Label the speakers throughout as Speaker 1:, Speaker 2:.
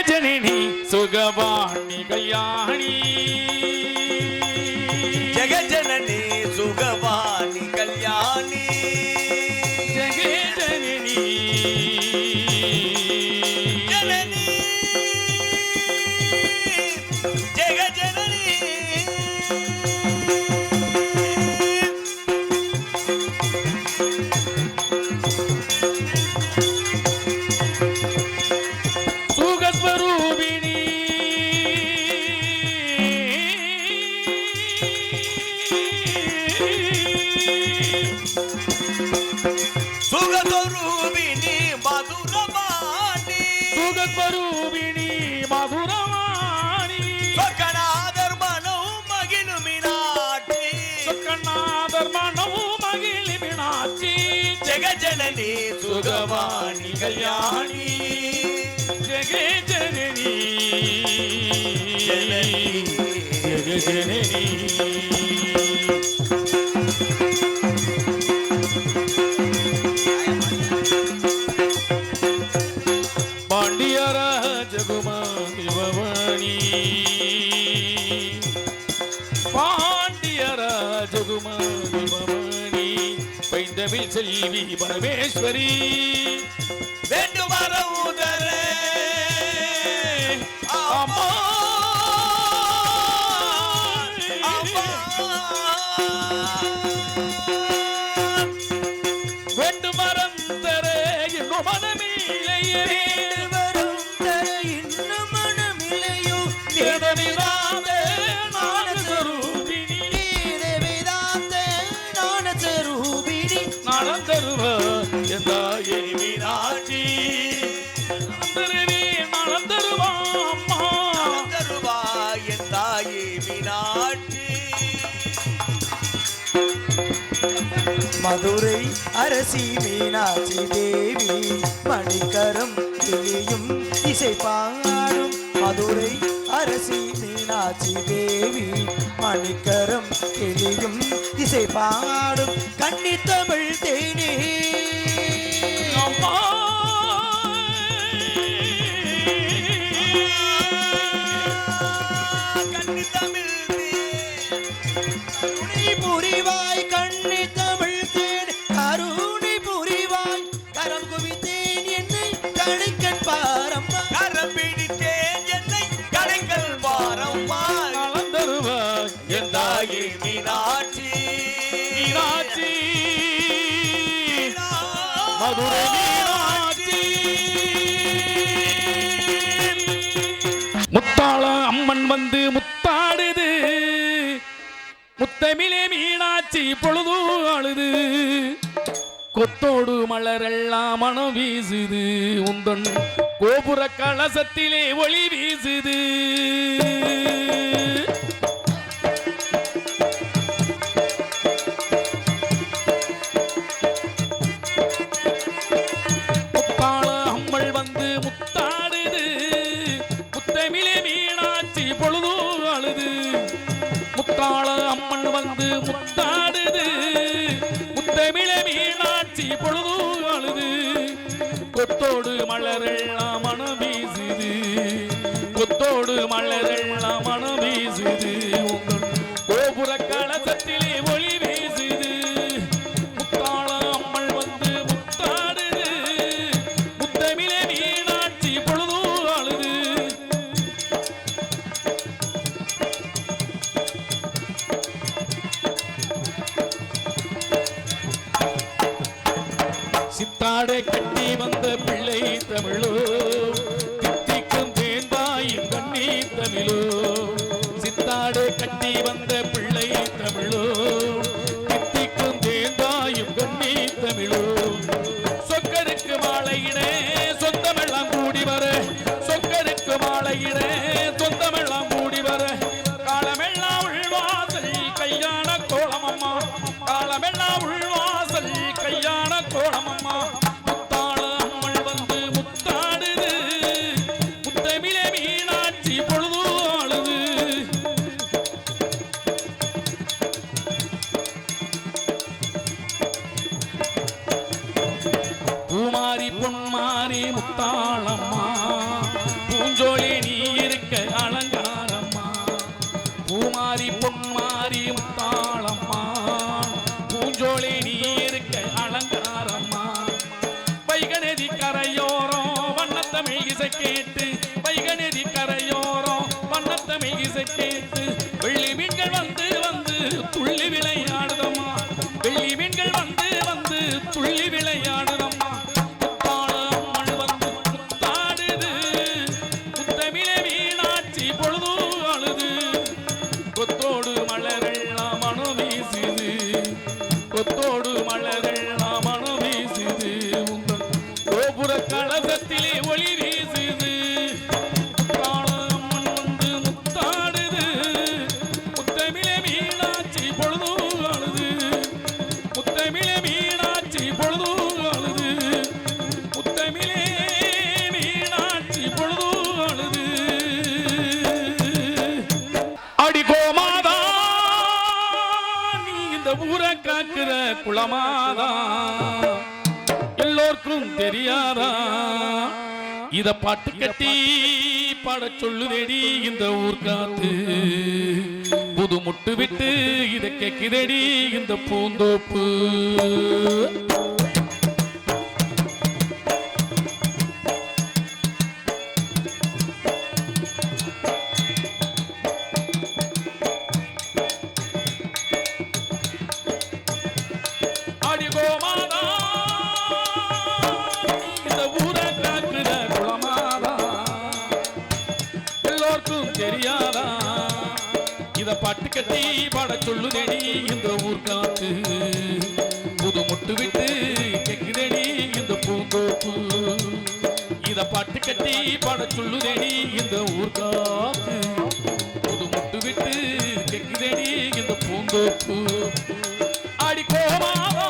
Speaker 1: ஜனனி சுகவாணி கல்யாணி
Speaker 2: ஜெகஜனனி சுகவாணி கல்யாணி
Speaker 1: ஜெகஜனனி
Speaker 2: ஜனனி ஜெகஜனனி
Speaker 1: சுகஸ்வரூபிணி
Speaker 2: சுகஸ்வரூபிணி மதுரவாணி
Speaker 1: சுகஸ்வரூபிணி மதுரவாணி
Speaker 2: சொக்கநாதர் மனம் மகிழும் மீனாட்சி
Speaker 1: சொக்கநாதர் மனம் மகிழ் மீனாட்சி
Speaker 2: ஜெகஜனனி சுகவாணி கல்யாணி
Speaker 1: ஜெகே ஜனனி ஜெகே ஜனனி பாண்டியர ஜகுமாரி பவானி பாண்டியர ஜகுமாரி பவானி பைந்தமிழ் செல்வி பரமேஸ்வரி
Speaker 2: வேண்டும் வரவுதர
Speaker 1: அம்மா வேண்டும் மரம் தர இன்னும் மனமில்லையே நடந்தருவ எந்தாயே மீனாட்சி நடந்தருவா அம்மா
Speaker 2: என் தாயே மீனாட்சி
Speaker 3: மதுரை அரசி மீனாட்சி தேவி மணிக்கரம் கிளியும் இசை பாடும் மதுரை அரசி மீனாட்சி தேவி மணிக்கரம் கிளியும் இசை பாடும் கன்னித்தமிழ் தேனே
Speaker 1: அம்மா
Speaker 2: கன்னித்தமிழ்
Speaker 3: கருணை புரிவாய் கன்னித்தமிழ் தேன் கருணை புரிவாய் கரம் குவித்தேன் என்னை கணிக்கன் பாரம்மா
Speaker 2: கரம் பிடித்தேன் என்னை கடைக்கல் பாரம்மா
Speaker 1: நடந்தருவ எந்தாயே
Speaker 2: மீனாட்சி
Speaker 1: மீனாட்சி மதுரை மீனாட்சி முத்தாள அம்மன் வந்து முத்தாடுது முத்தமிழே மீனாட்சி பொழுது அழுது கொத்தோடு மலரெல்லாம் மனம் வீசுது உந்தன் கோபுர கலசத்திலே ஒளி வீசுது முத்தாள அம்மல் வந்து முத்தாடுது முத்தமிழே மீனாட்சி பொழுது அழுது முத்தாள அம்மன் வந்து முத்தாடுது முத்தமிழே மீனாட்சி பொழுது அழுது கொத்தோடு மலரெல்லாம் மனம் வீசுது கொத்தோடு மலரெல்லாம் மனம் வீசுது உங்கள் கோபுர கலசத்திலே ஒளி வீசுது முத்தாள அம்மன் வந்து முத்தாடுது முத்தமிழே மீனாட்சி பொழுது அழுது சித்தாடை கட்டி வந்த பிள்ளை தமிழோ தித்திக்கும் தேன்பாயும் கண்ணி தமிழோ சித்தாடை கட்டி வந்த பிள்ளை தமிழோ தித்திக்கும் தேன்பாயும் கண்ணி தமிழோ சொக்கருக்கு மாலையிடே சொந்தமெல்லாம் கூடி வர சொக்கருக்கு மாலையிடே சொந்தமெல்லாம் கூடி வர காலமெல்லாம் உள்வாசல் கையான கோலமம்மா காலமெல்லாம் உள்வாசல் கையான கோலமம்மா முத்தாள குளமாதா எல்லோருக்கும் தெரியாதா இத பாட்டு கட்டி பாட சொல்லுதேடி இந்த ஊர் காத்து புது முட்டு விட்டு இத கேக்குதேடி இந்த பூந்தோப்பு தெரியாதா இத பாட்டு கட்டி பாட சொல்லுதேடி இந்த ஊர் காத்து புது முட்டு விட்டு கேக்குதேடி இந்த பூந்தோப்பு இத பாட்டு கட்டி பாட சொல்லுதேடி இந்த ஊர் காத்து புது முட்டு விட்டு கேக்குதேடி இந்த பூந்தோப்பு அடி கோமாதா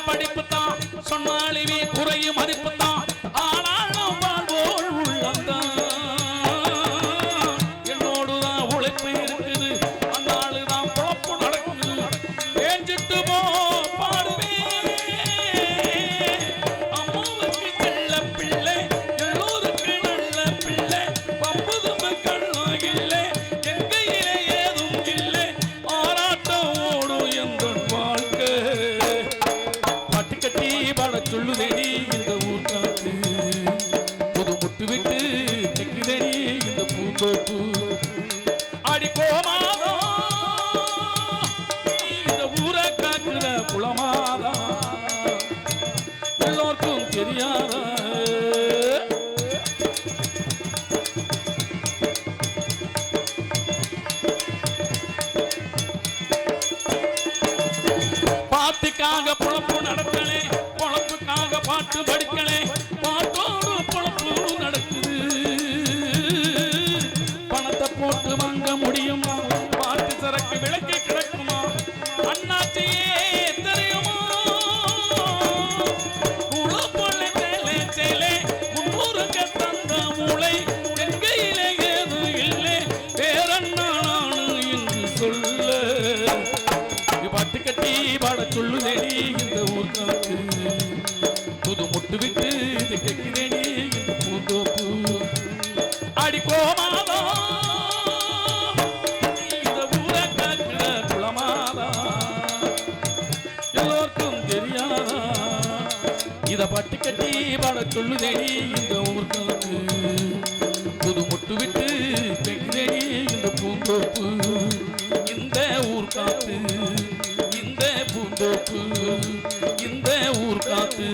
Speaker 1: படிப்பு தான் சொன்னாலிவே குறையும் மதிப்பு தான் ஆனாலும் வாழ்வோள் உள்ளந்தான் என்னோடுதான் உழைப்பு இருக்குது அந்நாளுதான் பொழப்பு நடக்குது ஏஞ்சிட்டு போ பாடுவே அம்மாவுக்கு செல்ல பிள்ளை எல்லோருக்கு நல்ல பிள்ளை பம்புதும்பு கண்ணம் இல்லை என் கையிலே ஏதும் இல்லை ஆராட்டம் ஓடும் எந்த வாழ்க்கை கட்டி பாட சொல்லுதேடி இந்த ஊர் காத்து புது முட்டு விட்டு தெக்குதேடி இந்த பூந்தோப்பு அடி கோமாதா இந்த ஊரை காக்குற குளமாதா எல்லோருக்கும் தெரியாதா பாட்டுக்காக பொழப்பு நடத்தலே பொழப்புக்காக பாட்டு படிக்கலே பாட்டோடு பொழப்பு நடக்குது பணத்தை போட்டு வாங்க முடியுமா பாட்டு சரக்கு விளக்கி கிடக்குமா அண்ணாச்சியே தெரியுமா உழப்பொழு சேலே சேலே முன்னூறுக்கு தந்த மூளை என் கையிலே ஏதும் இல்லை வேறென்ன நானு என்று சொல்ல பாட்டு கட்டி பாட சொல்லுதேடி இந்த ஊர் காத்து புது முட்டு விட்டு இது கேக்குதேடி இந்த பூந்தோப்பு அடி கோமாதா இந்த ஊரை காக்குற குளமாதா எல்லோருக்கும் தெரியாதா இத பாட்டு கட்டி பாட சொல்லுதேடி இந்த ஊர் காத்து புது முட்டு விட்டு கேக்குதேடி இந்த பூந்தோப்பு இந்த ஊர் காத்து இந்த பூந்தோப்பு இந்த ஊர் காத்து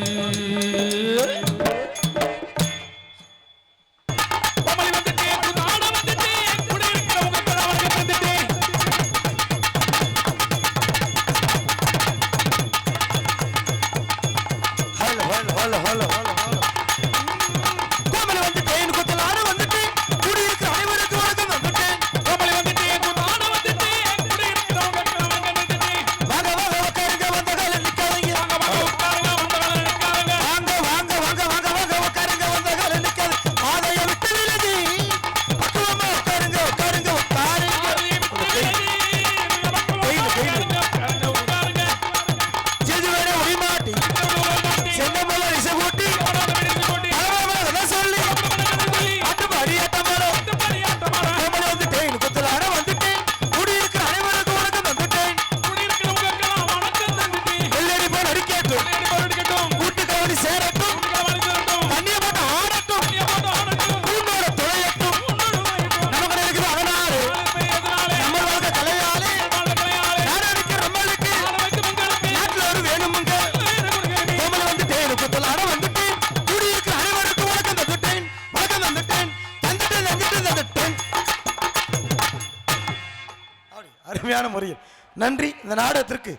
Speaker 3: அருமையான முறையில் நன்றி. இந்த நாடகத்திற்கு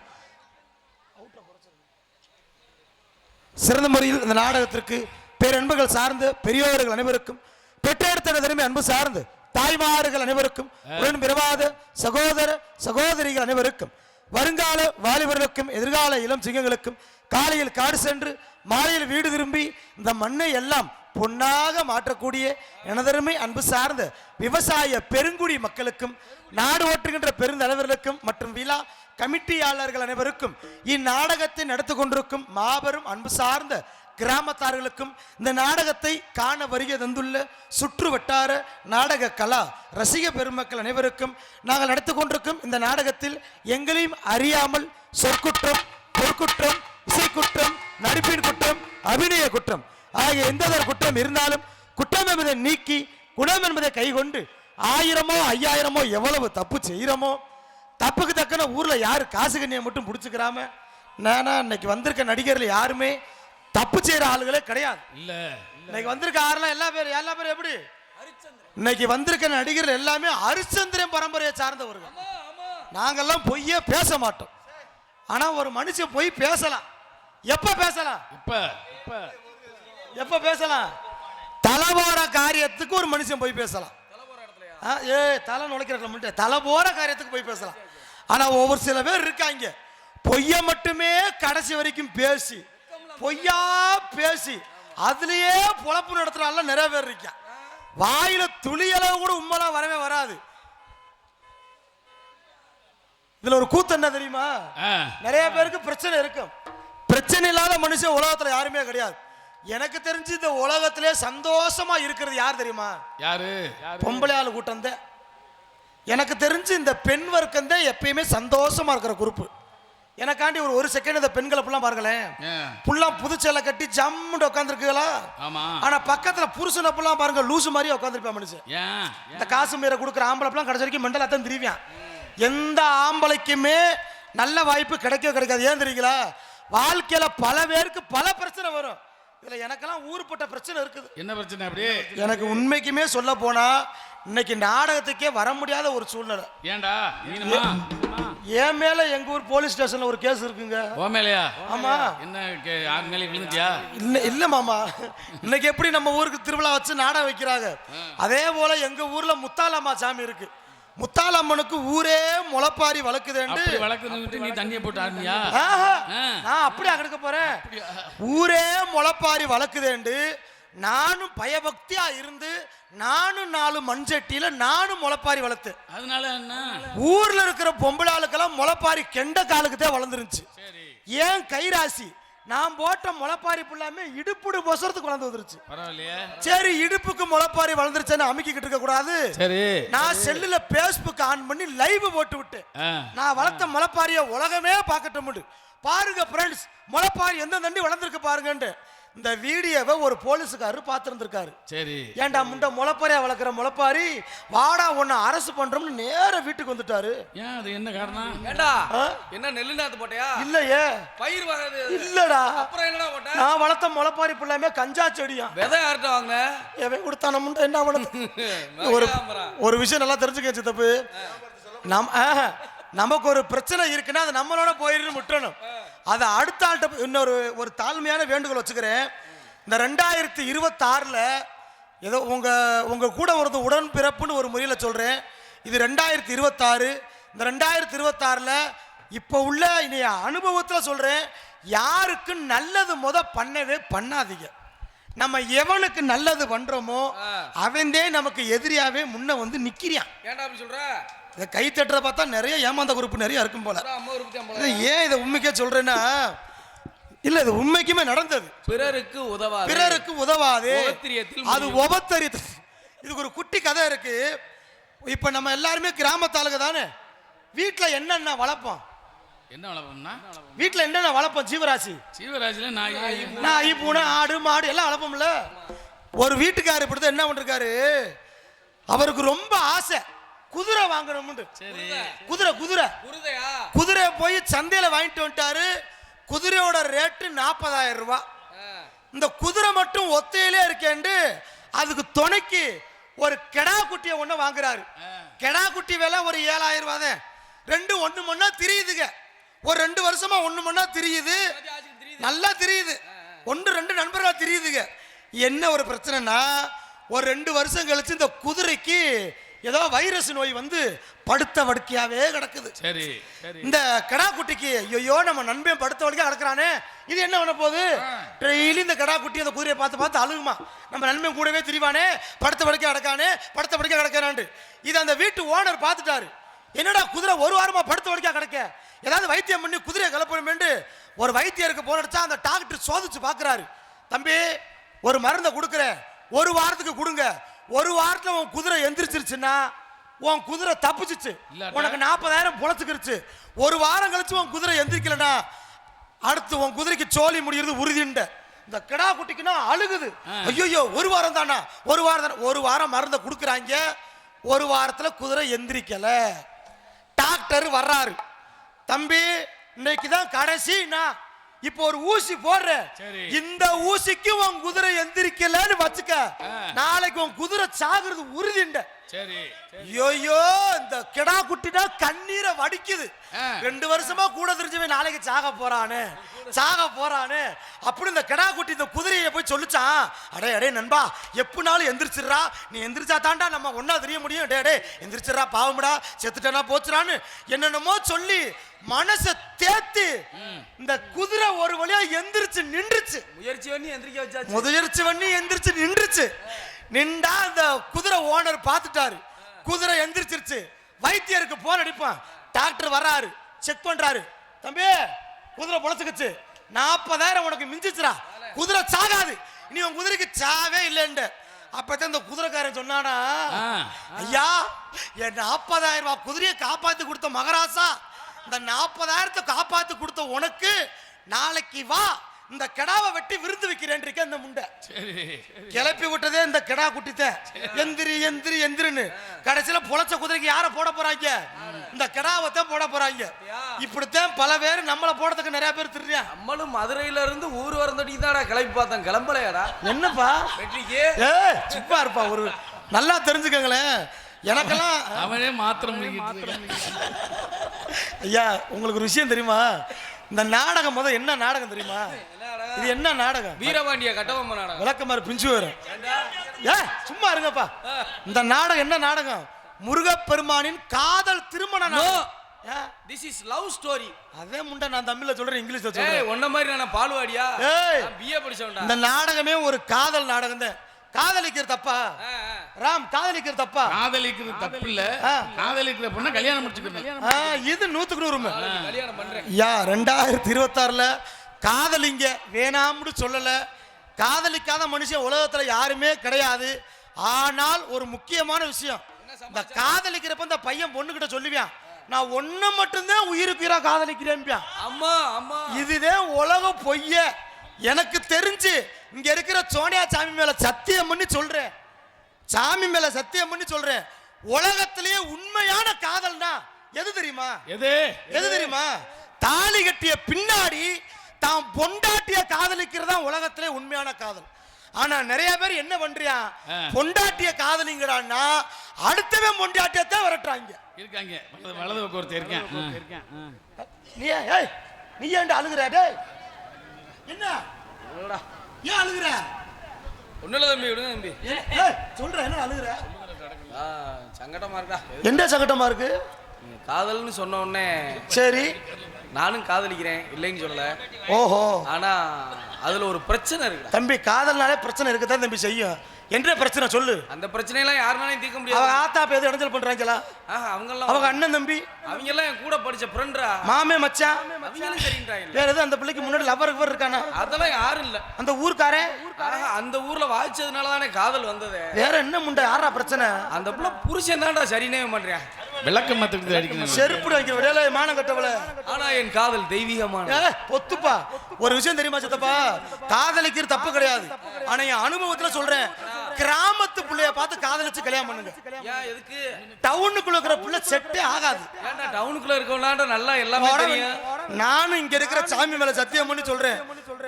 Speaker 3: சிறந்த முறையில் இந்த நாடகத்திற்கு பேரன்புகள் சார்ந்த பெரியோர்கள் அனைவருக்கும் பெற்றெடுத்த அன்பு சார்ந்து தாய்மார்கள் அனைவருக்கும் உடன் பிறவாத சகோதர சகோதரிகள் அனைவருக்கும் வருங்கால வாலிபர்களுக்கும் எதிர்கால இளம் சிங்கங்களுக்கும் காலையில் காடு சென்று மாலையில் வீடு திரும்பி இந்த மண்ணை எல்லாம் பொன்னாக மாற்றக்கூடிய எனதருமை அன்பு சார்ந்த விவசாய பெருங்குடி மக்களுக்கும் நாடு ஓட்டுகின்ற பெருந்தலைவர்களுக்கும் மற்றும் விழா கமிட்டியாளர்கள் அனைவருக்கும் இந்நாடகத்தை நடத்தி கொண்டிருக்கும் மாபெரும் அன்பு சார்ந்த கிராமத்தார்களுக்கும் இந்த நாடகத்தை காண வருகை தந்துள்ள சுற்று வட்டார நாடக கலா ரசிக பெருமக்கள் அனைவருக்கும் நாங்கள் நடத்தி கொண்டிருக்கும் இந்த நாடகத்தில் எங்களையும் அறியாமல் சொற்குற்றம், பொற்குற்றம், இசைக்குற்றம், நடிப்பின் குற்றம், அபிநய குற்றம் ஆகிய எந்த குற்றம் இருந்தாலும் குற்றம் என்பதை நீக்கி குணம் என்பதை கைகொண்டு 1000மோ 5000மோ எவ்வளவு தப்பு செய்கிறோமோ தப்புக்கு தக்கன ஊர்ல யாரு காசு கண்ணியை மட்டும் பிடிச்சுக்கிறாம நானா இன்னைக்கு வந்திருக்க நடிகர்கள் யாருமே தப்பு செய்யற ஆளுகளே கிடையாது.
Speaker 1: இல்ல
Speaker 3: இன்னைக்கு வந்திருக்க ஆறுலாம் எல்லா பேரும் எப்படி இன்னைக்கு வந்திருக்க நடிகர்கள் எல்லாமே ஹரிச்சந்திரன் பரம்பரையை சார்ந்தவர்கள். நாங்கெல்லாம் பொய்யே பேச மாட்டோம். ஆனா ஒரு மனுஷன் பொய் பேசலாம். எப்ப பேசலாம்? எப்ப பேசலாம்? தலை போற காரியத்துக்கு ஒரு மனுஷன் போய் பேசலாம். தலை நுழைக்கிற தலை போற காரியத்துக்கு போய் பேசலாம். ஆனா ஒவ்வொரு சில பேர் இருக்காங்க பொய்ய மட்டுமே கடைசி வரைக்கும் பேசி பொய்யா பேசி அதுலயே பொழப்பு நடத்துறால நிறைய பேர் இருக்கா. வாயில துளி அளவு கூட உண்மைலாம் வரவே வராது. இதுல ஒரு கூத்து என்ன தெரியுமா? நிறைய பேருக்கு பிரச்சனை இருக்கும். பிரச்சனை இல்லாத மனுஷன் உலகத்துல யாருமே கிடையாது. எனக்கு தெரிஞ்சு இந்த உலகத்திலே சந்தோஷமா இருக்கிறது யார் தெரியுமா?
Speaker 1: யாரு?
Speaker 3: பொம்பளை ஆளு கூட்டம் தான். எனக்கு தெரிஞ்சு இந்த பெண் வர்க்கம் தான் எப்பயுமே சந்தோஷமா இருக்கிற குரூப். எனக்காண்டி ஒரு செகண்ட் இந்த பெண்களை புல்லாம் பாருங்களேன். புல்லாம் புதுச்சேலை கட்டி ஜம்முன்னு உட்காந்துருக்குங்களா? ஆனா பக்கத்துல புருஷனை புல்லாம் பாருங்க லூசு மாதிரியே உட்காந்துருப்பேன் மனுஷன். இந்த காசு மீற கொடுக்குற ஆம்பளை புல்லாம் கடைசி வரைக்கும் மெண்டலா தான் திரிவியான். எந்த ஆம்பளைக்குமே நல்ல வாய்ப்பு கிடைக்காது. ஏன் தெரியுங்களா? வாழ்க்கையில பல பேருக்கு பல பிரச்சனை வரும். இதுல எனக்கெல்லாம் ஊருப்பட்ட பிரச்சனை இருக்குது.
Speaker 1: என்ன பிரச்சனை? அப்படியே
Speaker 3: எனக்கு உண்மைக்குமே சொல்ல போனா இன்னைக்கு நாடகத்துக்கே வர முடியாத ஒரு சூழ்நிலை.
Speaker 1: ஏன்டா?
Speaker 3: என் மேல எங்க ஊர் போலீஸ் ஸ்டேஷன்ல ஒரு கேஸ் இருக்குங்க.
Speaker 1: ஓ மேலயா?
Speaker 3: ஆமா.
Speaker 1: என்ன யார் மேல விழுந்துட்டியா?
Speaker 3: இல்ல மாமா, இன்னைக்கு எப்படி நம்ம ஊருக்கு திருவிழா வச்சு நாடகம் வைக்கிறாங்க அதே போல எங்க ஊர்ல முத்தாலம்மா சாமி இருக்கு. முத்தாலம்மனுக்கு ஊரே முளைப்பாரி வளர்க்குதேண்டு.
Speaker 1: நீ தண்ணியை போட்டு ஆடுனியா?
Speaker 3: நான் அப்படியே அகடுக்க போறேன். ஊரே முளைப்பாரி வளர்க்குதேண்டு நானும் பயபக்தியா இருந்து நானும் 4 மண்சட்டியில நானும் முளைப்பாரி வளர்த்து.
Speaker 1: அதனால என்ன?
Speaker 3: ஊர்ல இருக்கிற பொம்பளாளுக்கெல்லாம் முளைப்பாரி கெண்ட காலுக்கு தான் வளர்ந்துருச்சு. ஏன் கைராசி நான் போட்ட முளைப்பாரி புல்லாமே இடுப்புடு பொசரத்துக்கு வளர்ந்து வந்துருச்சு. சரி, இடுப்புக்கு முளைப்பாரி வளர்ந்துருச்சுன்னு அமுக்கிக்கிட்டு இருக்க கூடாது. சரி, நான் செல்லுல பேஸ்புக் ஆன் பண்ணி லைவ் போட்டு விட்டு நான் வளர்த்த முளைப்பாரிய உலகமே பார்க்கட்டும் பாருங்க ஃப்ரெண்ட்ஸ், முளைப்பாரி எந்த தண்டி வளர்ந்துருக்கு பாருங்கன்ட்டு இந்த வீடியோவை ஒரு போலீஸுக்காரர் பார்த்துருந்துருக்காரு. சரி, ஏன்டா முண்டை முளைப்பாரியா வளர்க்குற முளைப்பாரி வாடா உன்னை அரசு பண்றோம்னு நேர வீட்டுக்கு வந்துட்டாரு.
Speaker 1: ஏன்? அது என்ன காரணம்?
Speaker 2: ஏண்டா என்ன நெல்லு நாத்து போட்டியா?
Speaker 3: இல்லையே,
Speaker 2: பயிர் வகை
Speaker 3: இல்லடா.
Speaker 2: அப்புறம் என்னடா போட்ட?
Speaker 3: நான் வளர்த்த முளைப்பாரி புள்ளாமே கஞ்சா செடியா.
Speaker 2: விதை யார்ட்ட வாங்க?
Speaker 3: எவன் கொடுத்தான முண்டை என்ன ஒரு விஷயம் நல்லா தெரிஞ்சுக்க சித்தப்பு. நமக்கு ஒரு பிரச்சனை இருக்குன்னா அது நம்மளோட போயிருந்து முட்டணும். அதை அடுத்த ஆள்கிட்ட இன்னொரு தாழ்மையான வேண்டுகோள் வச்சுக்கிறேன். இந்த 2026 ஏதோ உங்க கூட ஒரு உடன்பிறப்புன்னு ஒரு முறையில் சொல்றேன். இது 2026. இந்த 2026 இப்போ உள்ள இனிய அனுபவத்தில் சொல்றேன், யாருக்கு நல்லது பண்ணவே பண்ணாதீங்க. நம்ம எவனுக்கு நல்லது பண்றோமோ அவன்தே நமக்கு எதிரியாவே முன்ன வந்து நிக்கிறான்.
Speaker 2: ஏன்டா அப்படி சொல்ற?
Speaker 3: இதை கை தட்டுற பார்த்தா நிறைய ஏமாந்த குரூப் நிறைய இருக்கும் போல. ஏன் இதை உண்மைக்கே சொல்றேன்னா, இல்ல இது உண்மைக்குமே நடந்தது. பிறருக்கு உதவாது அது உபத்தரியத்தில். இதுக்கு ஒரு குட்டி கதை இருக்கு. இப்ப நம்ம எல்லாருமே கிராமத்தாளுங்க தானே. வீட்டுல என்னென்ன வளர்ப்போம்?
Speaker 1: என்ன வளர்ப்போம்னா
Speaker 3: வீட்டுல என்னென்ன வளர்ப்போம்? ஜீவராசில நாய் பூனை ஆடு மாடு எல்லாம் வளர்ப்போம்ல. ஒரு வீட்டுக்காரர் இப்படிதான் என்ன பண்றாரு, அவருக்கு ரொம்ப ஆசை குதிரை வாங்கணும். குதிரை போய் சந்தையில வாங்கிட்டு வந்துட்டாரு. குதிரையோட ரேட்டு 40,000 ரூபாய். இந்த குதிரை மட்டும் ஒத்தையிலே இருக்கேண்டு அதுக்கு துணைக்கு ஒரு கெடா குட்டியை ஒண்ணு வாங்குறாரு. கெடா குட்டி விலை ஒரு 7,000 ரூபாய் தான். 2 ஒண்ணு மண்ணா திரியுதுங்க. ஒரு 2 வருஷமா ஒண்ணு மண்ணா திரியுது, நல்லா திரியுது. 1-2 நண்பர்களா திரியுதுங்க. என்ன ஒரு பிரச்சனைனா, ஒரு 2 வருஷம் கழிச்சு இந்த குதிரைக்கு ஏதோ வைரஸ் நோய் வந்து படுத்த வடுக்கையாவே கிடக்குது.
Speaker 1: சரி சரி.
Speaker 3: இந்த கடா குட்டிக்கு ஐயோ நம்ம நண்பன் படுத்த வடுக்கையா கிடக்குறானே, இது என்ன பண்ண போகுது? டெய்லி இந்த கடா குட்டி அந்த குதிரையை பார்த்து பார்த்து அழுகுமா, நம்ம நண்பன் கூடவே திரிவானே, படுத்த வடுக்கையா கிடக்கானே, படுத்த வடுக்கையா கிடக்கிறான். இது அந்த வீட்டு ஓனர் பார்த்துட்டாரு. என்னடா குதிரை ஒரு வாரமா படுத்த வடுக்கையா கிடக்க, ஏதாவது வைத்தியம் பண்ணி குதிரையை கலப்பணுமேண்டு ஒரு வைத்தியருக்கு போன் அடிச்சா அந்த டாக்டர் சோதிச்சு பார்க்குறாரு. தம்பி ஒரு மருந்தை கொடுக்குறேன், ஒரு வாரத்துக்கு கொடுங்க. ஒரு வாரத்தில் உன் குதிரை எந்திரிச்சிருச்சுன்னா உன் குதிரை தப்பிச்சிச்சு, உனக்கு 40,000 பொழைச்சுக்கிருச்சு. ஒரு வாரம் கழிச்சு உன் குதிரை எந்திரிக்கலனா அடுத்து உன் குதிரைக்கு சோழி முடிகிறது உறுதிண்ட. இந்த கிடா குட்டிக்குன்னா அழுகுது. ஐயோ ஒரு வாரம் தானா, ஒரு வாரம் தானே. ஒரு வாரம் மருந்தை கொடுக்குறாங்க, ஒரு வாரத்தில் குதிரை எந்திரிக்கல. டாக்டர் வர்றாரு. தம்பி இன்னைக்கு தான் கடைசினா, இப்போ ஒரு ஊசி போடுற, இந்த ஊசிக்கு உன் குதிரை எந்திரிக்கலன்னு வச்சுக்க, நாளைக்கு உன் குதிரை சாகுறது உறுதிண்ட.
Speaker 1: சரி.
Speaker 3: ஐயோ இந்த கிடா குட்டினா கண்ணீரை வடிக்குது. 2 வருஷமா கூட தெரிஞ்சவன் நாளைக்கு சாக போறானே அப்படி இந்த கிடா குட்டி இந்த குதிரையை போய் சொல்லிச்சான். அடே அடே நண்பா, எப்பனாலும் எந்திரிச்சிடறா, நீ எந்திரிச்சா தாண்டா நம்ம ஒன்னா தெரிய முடியும். டே எந்திரிச்சிடறா, பாவம்டா, செத்துட்டனா போச்சுறான்னு என்னென்னமோ சொல்லி மனசை தேத்தி இந்த குதிரை ஒரு வழியா எந்திரிச்சு நின்றுச்சு.
Speaker 2: முயற்சி
Speaker 3: பண்ணி எந்திரிச்சு நின்றுச்சு. நின்றா அந்த குதிரை ஓனர் பார்த்துட்டாரு, குதிரை எந்திரிச்சிருச்சு. வைத்தியருக்கு போன் அடிப்பான். டாக்டர் வர்றாரு, செக் பண்றாரு. தம்பி குதிரை பொழைச்சுக்குச்சு, 40,000 உனக்கு மிஞ்சிச்சுரா, குதிரை சாகாது, இனி உன் குதிரைக்கு சாவே இல்லைன்னு. அப்பதான் இந்த குதிரைக்காரன் சொன்னானா, ஐயா என் 40,000 ரூபாய் குதிரையை காப்பாத்தி கொடுத்த மகராசா, இந்த 40,000 காப்பாத்தி கொடுத்த உனக்கு நாளைக்கு வா, இந்த கிடாவை வெட்டி விருந்து வைக்கிறேன் அந்த முண்டை. கிளப்பி விட்டதே இந்த கிடா குட்டித்த. எந்திரி எந்திரி எந்திரின்னு கடைசியில பொழைச்ச குதிரைக்கு யார போட போறாங்க? இந்த கிடாவத்தான் போட போறாங்க. இப்படித்தான் பல பேர் நம்மள போடுறதுக்கு நிறைய பேர் திருறியா.
Speaker 2: நம்மளும் மதுரையில இருந்து ஊர் வரந்தடிக்கு தாடா கிளப்பி பார்த்தேன், கிளம்பலையாடா.
Speaker 3: என்னப்பா
Speaker 2: வெற்றிக்கு
Speaker 3: சுப்பா இருப்பா, ஒரு நல்லா தெரிஞ்சுக்கங்களேன். எனக்கெல்லாம்
Speaker 1: அவனே மாத்திரம்
Speaker 3: ஐயா உங்களுக்கு ஒரு விஷயம் தெரியுமா? இந்த நாடகம் முத என்ன நாடகம் தெரியுமா? இது என்ன நாடகம்?
Speaker 2: வீரபாண்டிய கட்டபொம்ம நாடகம்.
Speaker 3: விளக்கமாறு பிஞ்சு வரும். சும்மா இருங்கப்பா. இந்த நாடகம் என்ன நாடகம்? முருகப்பெருமானின் காதல் திருமண நாடகம்.
Speaker 2: This is love story.
Speaker 3: அதே முண்டை நான் தமிழ்ல சொல்றேன், இங்கிலீஷ்ல சொல்றேன்.
Speaker 2: ஒன்ன மாதிரி நான் பால்வாடியா, பிஏ படிச்சவன்டா.
Speaker 3: இந்த நாடகமே ஒரு காதல் நாடகம் தான். காதலிக்கிறது தப்பா ராம்? காதலிக்கிறது தப்பா?
Speaker 1: காதலிக்கிறது தப்பு இல்ல, காதலிக்கிற பொண்ணு கல்யாணம் முடிச்சுக்கணும்.
Speaker 3: இது 100க்கு 100
Speaker 2: கல்யாணம் பண்றேன்.
Speaker 3: 2026ல காதலிங்க வேணாம்னு சொல்லல. காதலிக்காத மனுஷன் உலகத்துல யாருமே கிடையாது. ஆனால் ஒரு முக்கியமான விஷயம், இந்த காதலிக்கிறப்ப இந்த பையன் பொண்ணுகிட்ட சொல்லுவான், நான் ஒன்ன மட்டும்தான் உயிருக்கு உயிரா காதலிக்கிறேன்.
Speaker 2: அம்மா அம்மா
Speaker 3: இதுதான் உலக பொய்ய. எனக்கு தெரிஞ்சு இங்க இருக்கிற சோனியா சாமி மேல சத்தியம் பண்ணி சொல்றேன், சாமி மேல சத்தியம் பண்ணி சொல்றேன், உலகத்திலேயே உண்மையான காதல்னா எது தெரியுமா? எது தெரியுமா? தாலி கட்டிய பின்னாடி தான் பொண்டாட்டிய காதலிக்கிறதா உலகத்திலே உண்மையான காதல். ஆனா நிறைய பேர் என்ன பண்றியா, பொண்டாட்டிய காதலிங்கிறான்னா அடுத்தவன் பொண்டாட்டியத்தான் விரட்டுறாங்க.
Speaker 1: இருக்காங்க வலது பக்கம் ஒருத்தர் இருக்கேன்.
Speaker 3: நீ ஏன்டா அழுகுற? டேய் என்ன ஏன் அழுகுற?
Speaker 2: ஒண்ணுல தம்பி, விடுங்க தம்பி.
Speaker 3: சொல்ற என்ன அழுகுற?
Speaker 2: சங்கடமா இருக்கா?
Speaker 3: என்ன சங்கடமா இருக்கு?
Speaker 2: காதல்னு சொன்ன உடனே
Speaker 3: சரி
Speaker 2: நானும் காதலிக்கிறேன், இல்லைன்னு சொல்லல.
Speaker 3: ஓஹோ.
Speaker 2: ஆனா அதுல ஒரு பிரச்சனை இருக்கு
Speaker 3: தம்பி. காதல்னாலே பிரச்சனை இருக்குதான் தம்பி செய்யும். என்ன பிரச்சனை சொல்லு?
Speaker 2: அந்த பிரச்சனையெல்லாம் யாருனாலையும் தீர்க்க முடியாது.
Speaker 3: அவங்க ஆத்தா பேர் இடைஞ்சல் பண்றாங்களா? அவங்க அண்ணன் தம்பி
Speaker 2: அவங்க எல்லாம் என் கூட படிச்ச ஃப்ரெண்ட்ரா,
Speaker 3: மாமே மச்சான்,
Speaker 2: அவங்களும் தெரியுறாங்க.
Speaker 3: வேற எதுவும் அந்த பிள்ளைக்கு முன்னாடி லவர் இருக்கானா?
Speaker 2: அதெல்லாம் யாரும் இல்ல.
Speaker 3: அந்த ஊர்க்காரன்
Speaker 2: அந்த ஊர்ல வாய்ச்சதுனால தானே காதல் வந்தது.
Speaker 3: வேற என்ன முண்டை யாரா பிரச்சனை?
Speaker 2: அந்த புள்ள புருஷன் தான்டா சரினே பண்றேன்.
Speaker 1: விளக்கம் மத்துக்கு அடிக்கணும்,
Speaker 3: செருப்பு வைக்கிற விடையில மானம் கட்டவள.
Speaker 2: ஆனா என் காதல் தெய்வீகமான.
Speaker 3: பொத்துப்பா. ஒரு விஷயம் தெரியுமா சித்தப்பா, காதலிக்கிறது தப்பு கிடையாது. ஆனா என் அனுபவத்துல சொல்றேன், கிராமத்து பிள்ளைய பார்த்து காதலிச்சு கல்யாணம் பண்ணுங்க.
Speaker 2: எதுக்கு?
Speaker 3: டவுனுக்குள்ள இருக்கிற பிள்ளை செட்டே ஆகாது.
Speaker 2: ஏன்டா டவுனுக்குள்ள இருக்கவனால நல்லா எல்லாமே தெரியும்.
Speaker 3: நானும் இங்க இருக்கிற சாமி மேல சத்தியம் பண்ணி சொல்றேன்,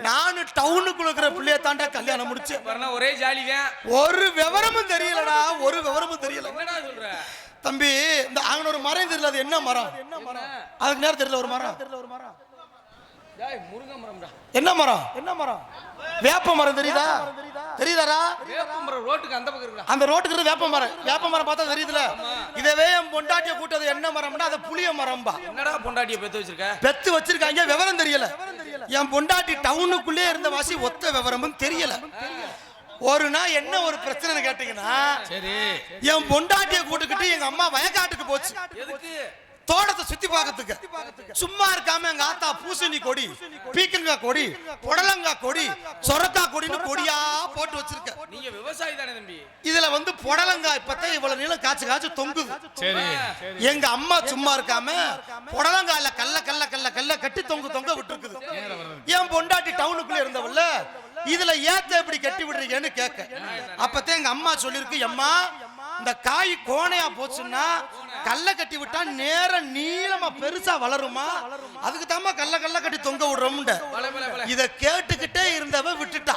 Speaker 3: நானும் டவுனுக்குள்ள இருக்கிற பிள்ளைய தாண்டா கல்யாணம் முடிச்சு.
Speaker 2: ஒரே ஜாலிதான்.
Speaker 3: ஒரு விவரமும் தெரியலடா, ஒரு விவரமும் தெரியல.
Speaker 2: என்னடா சொல்ற
Speaker 3: தம்பி? இந்த அங்க ஒரு மரம் தெரியல, அது என்ன மரம்? அதுக்கு நேரம் தெரியல. ஒரு மரம்
Speaker 2: முருங்கை மரம்டா.
Speaker 3: என்ன மரம்? வேப்ப மரம் தெரியுதா? தெரியுதாரா?
Speaker 2: வேப்ப மரம் ரோட்டுக்கு அந்த பக்கம் இருக்குடா.
Speaker 3: அந்த ரோட்டுக்கு இருக்கு வேப்ப மரம். வேப்ப மரம் பார்த்தா தெரியுதுல? இதவே என் பொண்டாட்டிய கூட்டது என்ன மரம்னா அது புளிய மரம்பா.
Speaker 2: என்னடா பொண்டாட்டிய பெத்து வச்சிருக்க?
Speaker 3: பெத்து வச்சிருக்காங்க, விவரம் தெரியல. என் பொண்டாட்டி டவுனுக்குள்ளே இருந்த வாசி ஒத்த விவரமும் தெரியல. ஒரு நாள் என்ன ஒரு பிரச்சனை கேட்டீங்கன்னா,
Speaker 1: சரி,
Speaker 3: என் பொண்டாட்டிய கூட்டுக்கிட்டு எங்க அம்மா வயக்காட்டுக்கு போச்சு.
Speaker 2: எதுக்கு?
Speaker 3: தோட்டத்தை சுத்தி பார்க்கறதுக்கு. சும்மா இருக்காம எங்க ஆத்தா பூசணி கொடி, பீக்கங்காய் கொடி, புடலங்காய் கொடி, சொரக்காய் கொடின்னு கொடியா போட்டு வச்சிருக்க.
Speaker 2: நீங்க விவசாயி தானே தம்பி?
Speaker 3: இதுல வந்து புடலங்காய் இப்பதான் இவ்வளவு நீளம் காய்ச்சி தொங்குது.
Speaker 1: சரி.
Speaker 3: எங்க அம்மா சும்மா இருக்காம புடலங்காயில கல்ல கட்டி தொங்க விட்டு இருக்குது. என் பொண்டாட்டி டவுனுக்குள்ள இருந்தவல்ல, இதுல ஏத்த எப்படி கட்டி விடுறீங்கன்னு கேட்க, அப்பதான் எங்க அம்மா சொல்லிருக்கு, அம்மா இந்த காய் கோணையா போச்சுன்னா கல்ல கட்டி விட்டா நேர நீளமா பெருசா வளருமா, அதுக்கு தாமா கல்ல கட்டி தொங்க விடுறோம். இத கேட்டுக்கிட்டே இருந்தவ விட்டுட்டா.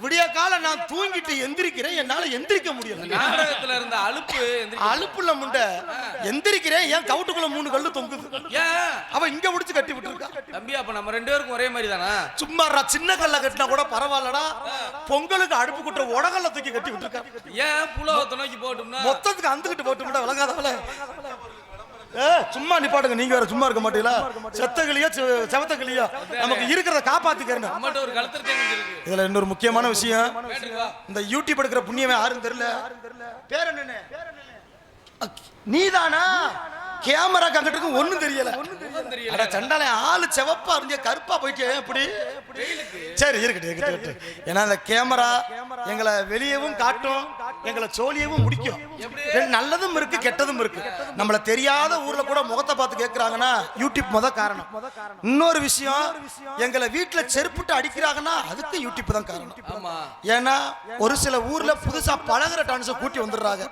Speaker 3: விடிய கால நான் தூங்கிட்டு எந்திரிக்கிறேன், என்னால எந்திரிக்க முடியல.
Speaker 2: நாடகத்துல இருந்த
Speaker 3: அலுப்புல முண்டை எந்திரிக்கிறேன், ஏன் கவுட்டுக்குள்ள 3 கல்லு தொங்குது. அவ இங்க முடிச்சு கட்டி விட்டுருக்கா.
Speaker 2: தம்பி அப்ப நம்ம 2 பேருக்கும் ஒரே மாதிரி தானா?
Speaker 3: சும்மா சின்ன கல்ல கட்டினா கூட பரவாயில்லடா, பொங்கலுக்கு அடுப்பு குட்ட உடகல்ல தூக்கி கட்டி விட்டுருக்கா.
Speaker 2: ஏன் புலவத்தை நோக்கி போட்டோம்னா
Speaker 3: மொத்தத்துக்கு அந்துக்கிட்டு போட்டு விளங்காதவள. சும்மா நிப்பாட்டுங்க, நீங்க வேற சும்மா இருக்க மாட்டீங்களா? செத்தகிளியோ செவத்தகிளியோ நமக்கு இருக்கிறத காப்பாத்திக்கிறேன்.
Speaker 2: ஒரு கழுத்து இருக்கு.
Speaker 3: இதுல இன்னொரு முக்கியமான விஷயம், இந்த யூடியூப் எடுக்கிற புண்ணியமே யாரும் தெரியல. பேர் என்ன? நீதானா? கேமரா கங்கிட்டு ஒண்ணும் தெரியல. அட சண்டாலே ஆளு செவப்பா இருந்தே கருப்பா போயிட்டே எப்படி? சரி இருக்கட்டும். ஏன்னா இந்த கேமரா எங்களை வெளியவும் காட்டும், எங்களை சோழியவும் முடிக்கும். நல்லதும் இருக்கு, கெட்டதும் இருக்கு. நம்மள தெரியாத ஊர்ல கூட முகத்தை பார்த்து கேட்கறாங்கன்னா யூடியூப் முத காரணம். இன்னொரு விஷயம், எங்களை வீட்டுல செருப்புட்டு அடிக்கிறாங்கன்னா அதுக்கு யூடியூப் தான் காரணம். ஏன்னா ஒரு சில ஊர்ல புதுசா பழகுற டான்ஸை கூட்டி வந்துடுறாங்க.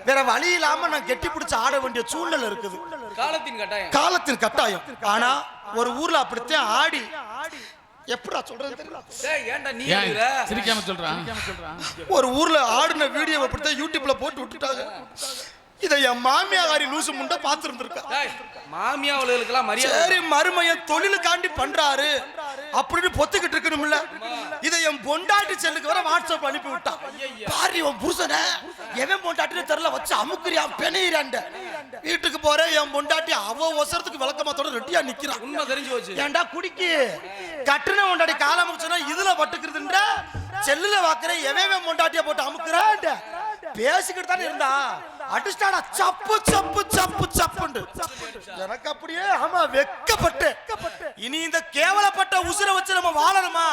Speaker 3: வேற வழி இல்லாம நான் கெட்டி பிடிச்சு ஆட வேண்டிய சூழ்நிலை இருக்குது. காலத்தின் கட்டாயம். ஆனா ஒரு ஊர்ல அப்படித்தான் ஆடி எப்படா சொல்றது தெரியல.
Speaker 1: சிரிக்காம சொல்றான்.
Speaker 3: ஒரு ஊர்ல ஆடின வீடியோ அப்படித்தான் யூடியூப்ல போட்டு விட்டுட்டாங்க. இதை என் மாமியாரி லூசு முண்டை பார்த்துருந்துருக்கா.
Speaker 2: மாமியாவளுக்கெல்லாம் மரியாதை.
Speaker 3: சரி, மருமையன் தொழிலுக்காண்டி பண்றாரு அப்படின்னு பொத்துக்கிட்டு இருக்கணும்ல. இதை என் பொண்டாட்டி செல்லுக்கு வர வாட்ஸ்அப் அனுப்பி விட்டான். பாரு உன் புருஷன எவன் பொண்டாட்டின்னு தெரியல வச்சு அமுக்குறியா பெணையிறாண்ட. வீட்டுக்கு போறேன், என் பொண்டாட்டி அவ ஒசரத்துக்கு விளக்கமாத்தோட ரெட்டியா நிக்கிறான்.
Speaker 2: உண்மை தெரிஞ்சு போச்சு.
Speaker 3: ஏன்டா குடிக்கு கட்டுன பொண்டாட்டி காலம் அமுச்சுனா இதுல பட்டுக்கிறதுன்ற செல்லுல வாக்குறேன், எவன் பொண்டாட்டியா போட்டு அமுக்குறான். பேசிக்கிட்டு தானே இருந்தா அடிச்சாடா சப்பு சப்பு சப்பு சப்புண்டு. எனக்கு அப்படியே ஆமா வெக்கப்பட்டு, இனி இந்த கேவலப்பட்ட உசுரை வச்சு நம்ம வாழணுமா,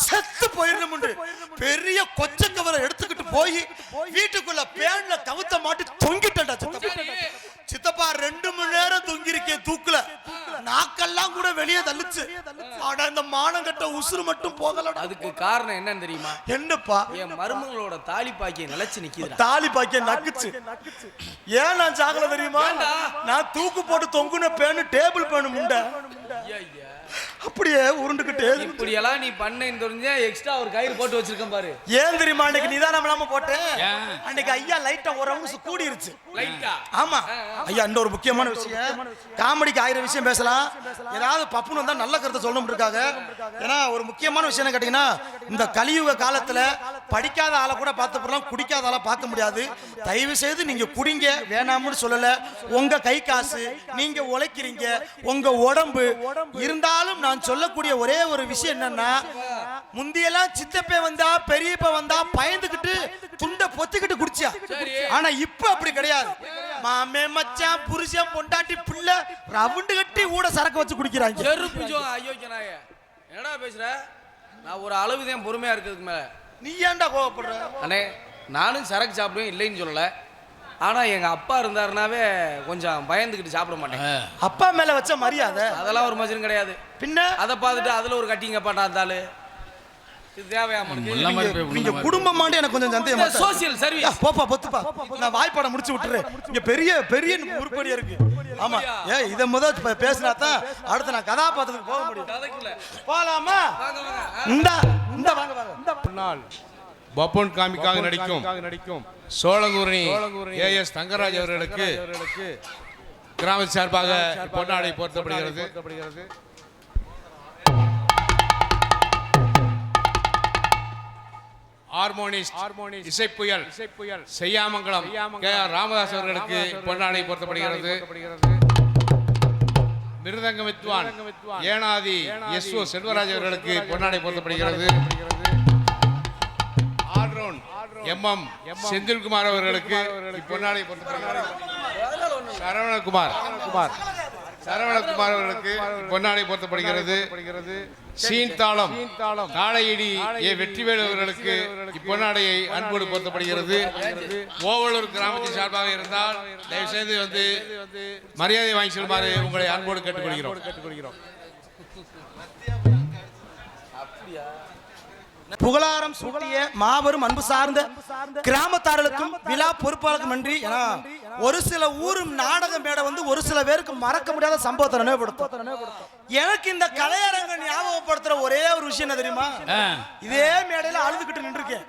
Speaker 3: செத்து போயிடணும். பெரிய கொச்ச கவரை எடுத்துக்கிட்டு போய் வீட்டுக்குள்ள பேன்ல கவுத்த மாட்டி தொங்கிட்டா சித்தப்பா. 2 மணி நேரம் தொங்கிருக்கேன் தூக்குல, நாக்கெல்லாம் கூட வெளியே தள்ளுச்சு. ஆனா இந்த மானங்கட்ட உசுறு மட்டும் போகல.
Speaker 2: அதுக்கு காரணம் என்னன்னு தெரியுமா?
Speaker 3: என்னப்பா?
Speaker 2: என் மருமகளோட தாலி பாக்கிய நிலைச்சு நிக்குது.
Speaker 3: தாலி பாக்கிய நக்குச்சு. ஏன் நான் சாகல தெரியுமா? நான் தூக்கு போட்டு தொங்குன பேனு டேபிள் பேனு முண்டை அப்படியே உருண்டுகிட்டே.
Speaker 2: இப்படி எல்லாம் நீ பண்ணேன்னு தெரிஞ்சா எக்ஸ்ட்ரா ஒரு கயிறு போட்டு வச்சிருக்கேன் பாரு.
Speaker 3: ஏன் தெரியுமா? அன்னைக்கு நீதான் நம்ம போட்டேன். அன்னைக்கு ஐயா லைட்டா ஒரு ரவுண்ட்ஸ் கூடிருச்சு.
Speaker 2: லைட்டா?
Speaker 3: ஆமா ஐயா. இன்னொரு முக்கியமான விஷயம், காமெடிக்கு 1000 விஷயம் பேசலாம், ஏதாவது பப்புன்னு வந்தா நல்ல கருத்தை சொல்லணும் இருக்காங்க. ஏன்னா ஒரு முக்கியமான விஷயம் என்ன கேட்டீங்கன்னா, இந்த கலியுக காலத்துல படிக்காத ஆளை கூட பார்த்து போறலாம், குடிக்காத ஆளை பார்க்க முடியாது. தயவு செய்து நீங்க குடிங்க, வேணாம்னு சொல்லல. உங்க கை காசு, நீங்க உழைக்கிறீங்க, உங்க உடம்பு இருந்தாலும் நான் சொல்லக்கூடிய ஒரே ஒரு விஷயம் என்னன்னா, முந்தியெல்லாம் சித்தப்பே வந்தா பெரியப்ப வந்தா பயந்துகிட்டு துண்ட பொத்திக்கிட்டு குடிச்சா. ஆனா இப்ப அப்படி கிடையாது. மாமே மச்சான் புருஷன் பொண்டாட்டி பிள்ளை ரவுண்டு கட்டி ஊட சரக்கு வச்சு குடிக்கிறாங்க.
Speaker 2: என்னடா பேசுற? நான் ஒரு அளவுதான் பொறுமையா இருக்கிறதுக்கு மேல
Speaker 3: நீ ஏன்டா கோவப்படுற?
Speaker 2: அண்ணே நானும் சரக்கு சாப்பிடுவேன், இல்லைன்னு சொல்லல. ஆனா எங்க அப்பா இருந்தாருனாவே கொஞ்சம் பயந்துகிட்டு சாப்பிட மாட்டேன்.
Speaker 3: அப்பா மேல வச்ச மரியாதை
Speaker 2: அதெல்லாம் ஒரு மஜரும் கிடையாது.
Speaker 3: பின்ன அதை
Speaker 2: பார்த்துட்டு அதுல ஒரு கட்டிங்க பாட்டா இருந்தாலும் இது தேவையா?
Speaker 3: நீங்க குடும்பமாண்டு எனக்கு கொஞ்சம் சந்தேகமா.
Speaker 2: சோசியல் சர்வீஸ்
Speaker 3: போப்பா பொத்துப்பா, நான் வாய்ப்பாட முடிச்சு விட்டுறேன். இங்க பெரிய பெரிய உருப்படியா இருக்கு. ஆமா, இத முதல்ல பேசினா தான் அடுத்து நான் கதாபாத்திரத்துக்கு போக முடியும். போலாமா? இந்த வாங்க வாங்க.
Speaker 4: முன்னாள் பப்பன் காமிக்காக நடிக்கும் சோழங்குரணி ஏஎஸ் தங்கராஜ் அவர்களுக்கு கிராம சார்பாக பொன்னாடை போர்த்தப்படுகிறது. ஹார்மோனிஸ்ட் இசைப்புயல் செய்யாமங்கலம் கே.ஆர். ராமதாஸ் அவர்களுக்கு பொன்னாடை போர்த்தப்படுகிறது. மிருதங்க வித்வான் ஏனாதி எஸ்.ஓ. செல்வராஜ் அவர்களுக்கு பொன்னாடை போர்த்தப்படுகிறது. ஆல்ரவுண்ட் எம்.எம். செந்தில்குமார் அவர்களுக்கு பொன்னாடை போர்த்தப்படுகிறது. சரவணகுமார் அவர்களுக்கு பொன்னாடை போர்த்தப்படுகிறது. சீன் தாளம் காளையடி ஏ. வெற்றிவேலு அவர்களுக்கு இப்பொன்னாடையை அன்போடு போர்த்தப்படுகிறது. ஓவலூர் கிராமத்தின் சார்பாக இருந்தால் தயவு செய்து வந்து மரியாதை வாங்கி செல்லுமாறு உங்களை அன்போடு கேட்டுக்கொள்கிறோம்.
Speaker 3: புகழாரம் சூட்டிய மாபெரும் அன்பு சார்ந்த கிராமத்தார்களுக்கும் விழா பொறுப்பாளருக்கும் நன்றி. ஏன்னா ஒரு சில ஊரும் நாடக மேடை வந்து ஒரு சில பேருக்கு மறக்க முடியாத சம்பவத்தை நினைவுபடுத்தும். எனக்கு இந்த கலையரங்க ஞாபகப்படுத்துற ஒரே ஒரு விஷயம் என்ன தெரியுமா? இதே மேடையில அழுதுகிட்டு நின்றுருக்கேன்.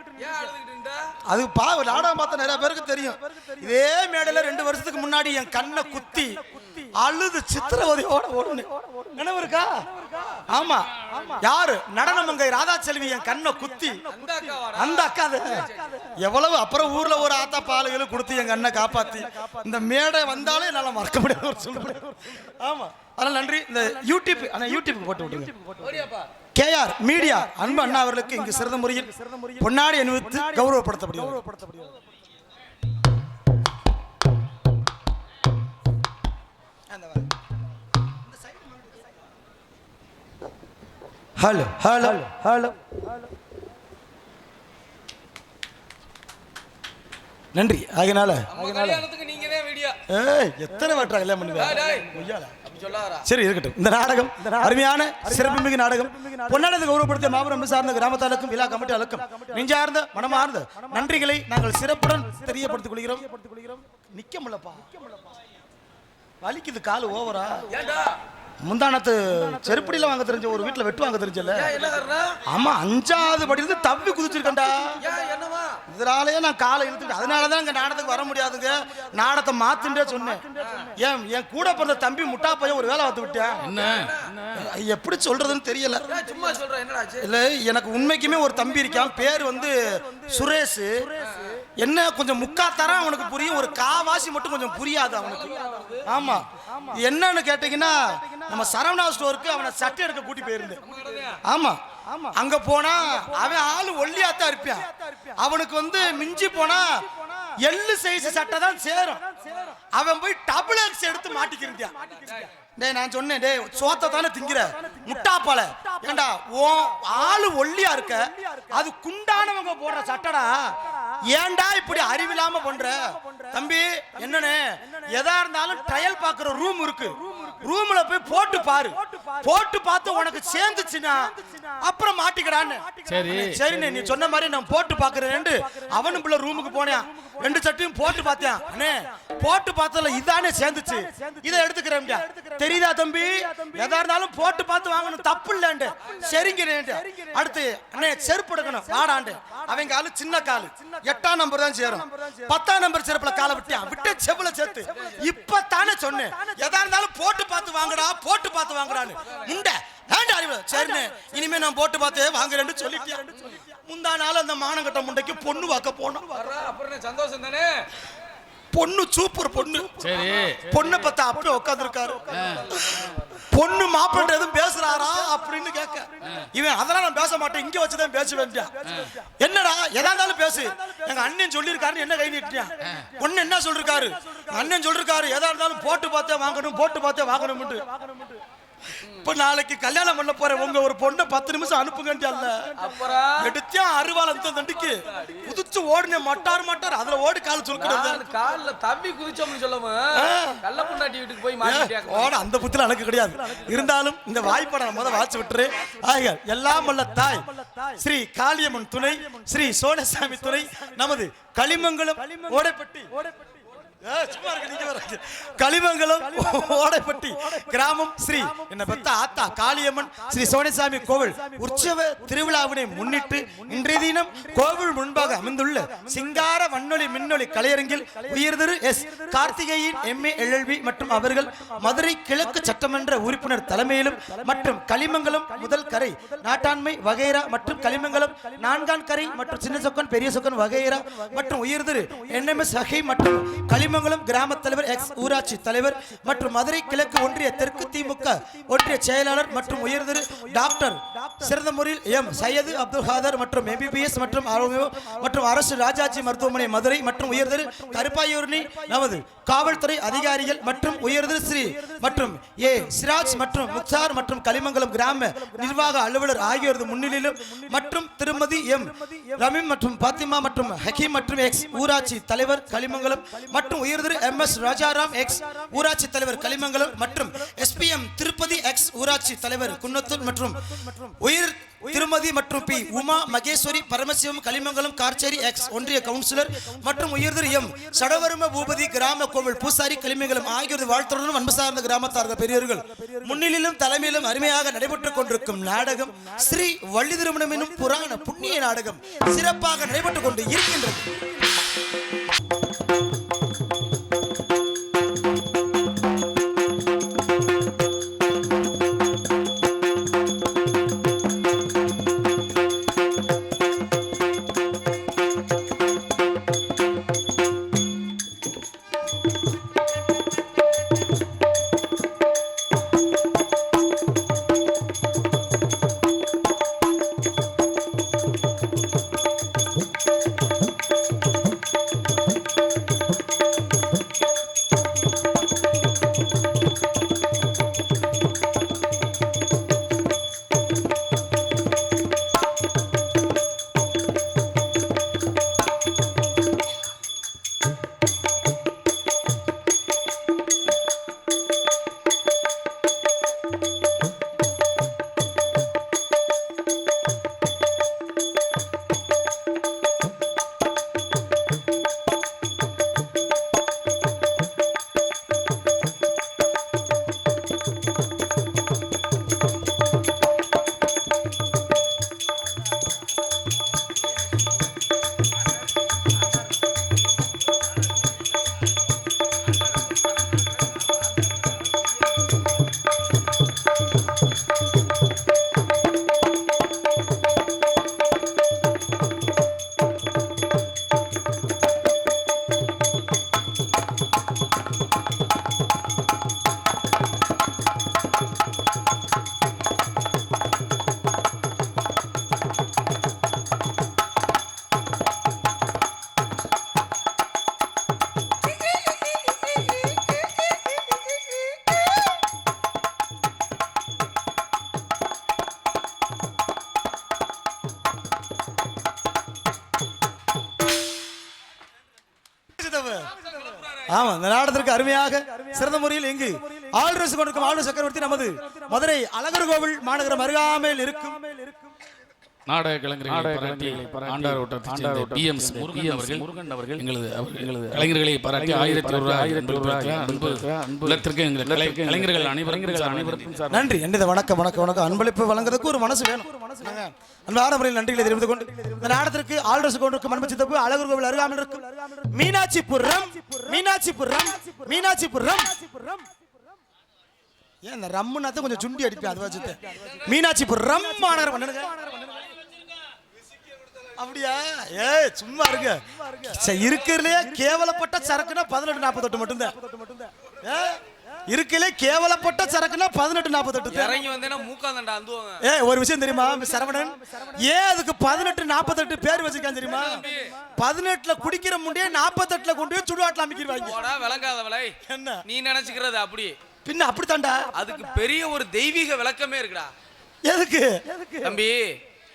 Speaker 3: அது நாடகம் பார்த்த நிறைய பேருக்கு தெரியும். இதே மேடையில 2 வருஷத்துக்கு முன்னாடி என் கண்ணை குத்தி அழுது சித்திரவதையோட ஓடுனேன். நினைவு இருக்கா? ஆமா. யாரு? நடனமங்கை ராதா செல்வி என் கண்ணை குத்தி அந்த அக்கா எவ்வளவு அப்புறம் ஊர்ல ஒரு ஆத்தா பாலுகளும் கொடுத்து என் கண்ணை காப்பாத்தி இந்த மேடை வந்தாலும் என்னால மறக்க முடியாது சொல்ல. ஆமா, அதனால நன்றி. இந்த யூடியூப் போட்டு விட்டுருங்க. கே.ஆர். மீடியா அன்பு அண்ணா அவர்களுக்கு இங்கு சிறந்த முறையில் பொன்னாடை அணிவித்து கௌரவப்படுத்தப்படுகிறது. ஹலோ ஹலோ ஹலோ நன்றி. அதனால எத்தனை வாட்டா கல்யாணம் பண்ணுவேன். சரி இருக்கட்டும். இந்த நாடகம் அருமையான சிறப்புமிகு நாடகம் பொன்னாடை கௌரவப்படுத்திய மாபெரும் சார்ந்த கிராமத்தாருக்கும் விழா கமிட்டியாளருக்கும் நெஞ்சார்ந்த மனமார்ந்த நன்றிகளை நாங்கள் சிறப்புடன் தெரியப்படுத்திக் கொள்கிறோம். நிக்க முடியலப்பா, வலிக்குது காலு ஓவரா. முந்தானத்து செருப்படியில வாங்க தெரிஞ்ச ஒரு வீட்டுல வெட்டு வாங்க தெரிஞ்சல. ஆமா, 5வது படியிலிருந்து தப்பி குதிச்சிருக்கேன்டா. இதனாலேயே நான் காலை இழுத்துட்டு அதனாலதான் இங்க நாடகத்துக்கு வர முடியாதுங்க. நாடகத்தை மாத்துட்டே சொன்னேன். என் கூட பிறந்த தம்பி முட்டா பையன் ஒரு வேலை பார்த்து விட்டேன். என்ன எப்படி சொல்றதுன்னு தெரியல. இல்ல, எனக்கு உண்மைக்குமே ஒரு தம்பி இருக்கான். பேர் வந்து சுரேஷ். என்ன கொஞ்சம் முக்காத்தரம் அவனுக்கு புரியும், ஒரு காவாசி மட்டும் கொஞ்சம் புரியாது அவனுக்கு. ஆமா, என்னன்னு கேட்டீங்கன்னா நம்ம சரவணா ஸ்டோருக்கு அவனை சட்டை எடுக்க கூட்டி போயிருந்தேன். ஆமா, அங்க போனா அவன் ஆளு ஒல்லியாத்தான் இருப்பான். அவனுக்கு வந்து மிஞ்சி போனா எள்ளு சைஸ் சட்டை தான் சேரும். அவன் போய் டபுள் எக்ஸ் எடுத்து மாட்டிக்கிறியான். டேய், நான் சொன்னேன், டேய் சோத்தை தானே திங்கிற முட்டாப்பால, ஏண்டா ஓ ஆளு ஒல்லியா இருக்க, அது குண்டானவங்க போடுற சட்டடா, ஏண்டா இப்படி அறிவில்லாம பண்ற? தம்பி என்னன்னு எதா இருந்தாலும் ட்ரையல் பாக்குற ரூம் இருக்கு, ரூம்ல போய் போட்டு பாரு, போட்டு பார்த்து உனக்கு சேர்ந்துச்சுன்னா அப்புறம் மாட்டிக்கடான்னு. சரி நீ சொன்ன மாதிரி நான் போட்டு பாக்குறேன். அவனும் பிள்ளை ரூமுக்கு போனேன், 2 சட்டையும் போட்டு பார்த்தேன். அண்ணே போட்டு பார்த்ததுல இதானே சேர்ந்துச்சு, இதை எடுத்துக்கிறேன். தெரியுதா தம்பி, எதா இருந்தாலும் போட்டு பார்த்து வாங்கணும், தப்பு இல்லைண்டு. சரிங்க. அடுத்து அண்ணே செருப்பு எடுக்கணும் வாடாண்டு. அவங்க ஆளு சின்ன காலு, 8ஆம் நம்பர் தான் சேரும். 10ஆம் நம்பர் செருப்புல காலை விட்டு செவுல சேர்த்து இப்பதானே சொன்னேன், எதா இருந்தாலும் போட்டு பார்த்து வாங்கடா, போட்டு பார்த்து வாங்கடான்னு. முண்டை ஏண்டா அறிவு. சரிண்ணே, இனிமே நான் போட்டு பார்த்தே வாங்குறேன்னு சொல்லிட்டேன். முந்தா நாள் அந்த மானங்கட்ட முண்டைக்கு பொண்ணு வாக்க போனோம்.
Speaker 2: சந்தோஷம் தானே.
Speaker 3: பொண்ணு சூப்பர் பொண்ணு.
Speaker 1: சரி,
Speaker 3: பொண்ணை பார்த்தா அப்படியே உட்கார்ந்து இருக்காரு. பொண்ணு மாப்பிள்ளை எதுவும் பேசுறாரா அப்படின்னு கேட்க, இவன் அதெல்லாம் நான் பேச மாட்டேன், இங்க வச்சுதான் பேச வேண்டியா. என்னடா எதா இருந்தாலும் பேசு, எங்க அண்ணன் சொல்லிருக்காரு என்ன கை நீட்டியா. பொண்ணு என்ன சொல்லிருக்காரு, அண்ணன் சொல்லிருக்காரு எதா இருந்தாலும் போட்டு பார்த்தே வாங்கணும், போட்டு பார்த்தே வாங்கணும். இப்ப நாளைக்கு கல்யாணம் பண்ண போற உங்க ஒரு பொண்ணை 10 நிமிஷம் அனுப்புங்க. எடுத்தியா அருவாள் அந்த தண்டிக்கு குதிச்சு ஓடுன மட்டார் அதுல ஓடி கால் சுருக்கிறது.
Speaker 2: கால்ல தம்பி குதிச்சோம்னு சொல்லாம கள்ள பொண்டாட்டி வீட்டுக்கு போய் மாட்டிட்டியா
Speaker 3: ஓட அந்த புத்தில எனக்கு கிடையாது. இருந்தாலும் இந்த வாய்ப்பை நான் முத வாட்சி விட்டுரு. எல்லாம் வல்ல தாய் ஸ்ரீ காளியம்மன் துணை, ஸ்ரீ சோனசாமி துணை, நமது களிமங்கலம் ஓடைப்பட்டி களிமங்கலம் ஓடைப்பட்டி கிராமம் ஸ்ரீ என்ன பெத்த ஆத்தா காளியம்மன் ஸ்ரீ சோனசாமி கோவில் உற்சவ திருவிழாவினை முன்னிட்டு இன்றைய தினம் கோவில் முன்பாக அமைந்துள்ள சிங்கார வண்ணொலி மின்னொலி கலையரங்கில் உயர்திரு எஸ் கார்த்திகேயன் MA LLB மற்றும் அவர்கள் மதுரை கிழக்கு சட்டமன்ற உறுப்பினர் தலைமையிலும் மற்றும் களிமங்கலம் முதல் கரை நாட்டாண்மை வகைரா மற்றும் களிமங்கலம் நான்கான் கரை மற்றும் சின்ன சொக்கன் பெரிய சொக்கன் வகைரா மற்றும் உயர்திரு NMS ஹகை மற்றும் களிமங்கலம் கிராம தலைவர் எக்ஸ் ஊராட்சி தலைவர் மற்றும் மதுரை கிழக்கு ஒன்றிய தெற்கு திமுக ஒன்றிய செயலாளர் மற்றும் உயர்திரு டாக்டர் சிறந்த முறையில் எம் சையது அப்துல் காதர் மற்றும் MBBS மற்றும் அரசு ராஜாஜி மருத்துவமனை மதுரை மற்றும் உயர்திரு கருப்பாயூர்னி நமது காவல்துறை அதிகாரிகள் மற்றும் உயர்திரு ஸ்ரீ மற்றும் சிராஜ் மற்றும் முக்தார் மற்றும் களிமங்கலம் கிராம நிர்வாக அலுவலர் ஆகியோரது முன்னிலையிலும் மற்றும் திருமதி எம் ரமீம் மற்றும் பாத்திமா மற்றும் ஹக்கீம் மற்றும் எக்ஸ் ஊராட்சி தலைவர் களிமங்கலம் மற்றும் உயர்திரு MS ராஜாராம் எக்ஸ் ஊராட்சி தலைவர் களிமங்கலம் மற்றும் SPM திருப்பதி எக்ஸ் ஊராட்சி தலைவர் குன்னத்தூர் மற்றும் உயர் திருமதி மற்றும் பி உமா மகேஸ்வரி பரமசிவம் களிமங்கலம் கார்ச்சேரி எக்ஸ் ஒன்றிய கவுன்சிலர் மற்றும் உயர்திரு எம் சடவர்ம பூபதி கிராம கோவில் பூசாரி களிமங்கலம் ஆகியோரது வாழ்த்துடன் அன்பு சார்ந்த கிராமத்தார்கள் பெரியவர்கள் முன்னிலையிலும் தலைமையிலும் அருமையாக நடைபெற்றுக் கொண்டிருக்கும் நாடகம் ஸ்ரீ வள்ளி திருமணம் எனும் புராண புண்ணிய நாடகம் சிறப்பாக நடைபெற்றுக் கொண்டு இருக்கின்றது. ஆமா, இந்த நாடகத்திற்கு அருமையாக சிறந்த முறையில் இங்கு ஆளுநர் கொண்டிருக்கும் ஆளுநர் சக்கரவர்த்தி நமது மதுரை அழகர் கோவில் மாநகரம் அருகாமையில் இருக்கும்
Speaker 1: நாடக கலைஞர்களை ஆண்டார் வட்டத்தைச் சேர்ந்த DMS முருகன் அவர்கள் எங்களது கலைஞர்களை பாராட்டி 1000 ரூபாய் அன்புலத்திற்கு எங்கள் கலைஞர்கள் அனைவருக்கும்
Speaker 3: நன்றி. என்னது வணக்கம் அன்பளிப்பு வழங்குறதுக்கு ஒரு மனசு வேணும். அன்பான முறையில் நன்றிகளை தெரிவித்துக் கொண்டு இந்த நாடகத்திற்கு ஆளுநர் கொண்டிருக்கும் அன்பு சித்தப்பு அழகர் கோவில் அருகாமையில் இருக்கும் மீனாட்சிபுரம் ஏன் இந்த ரம்முனாத்த கொஞ்சம் சுண்டி அடிப்பேன் அது வச்சுட்டு மீனாட்சிபுரம் மாநகரம் பண்ணுங்க. அப்படியா? ஏ சும்மா இருங்க. இருக்கிறதுலே கேவலப்பட்ட சரக்குன்னா 1848 மட்டும்தான். இருக்கலே கேவலப்பட்ட சரக்குன்னா 1848.
Speaker 2: இறங்கி வந்தேன்னா மூக்காந்தண்டா அந்துவாங்க.
Speaker 3: ஒரு விஷயம் தெரியுமா சரவணன், ஏன் அதுக்கு 1848 பேர் வச்சிருக்கான் தெரியுமா? 18ல குடிக்கிற முன்னே 48ல கொண்டு போய் சுடுகாட்டில் அமைக்கிறாங்க.
Speaker 2: போடா விளங்காத விலை. என்ன நீ நினைச்சுக்கிறது அப்படி?
Speaker 3: பின்ன அப்படித்தாண்டா.
Speaker 2: அதுக்கு பெரிய ஒரு தெய்வீக விளக்கமே இருக்குடா.
Speaker 3: எதுக்கு
Speaker 2: தம்பி?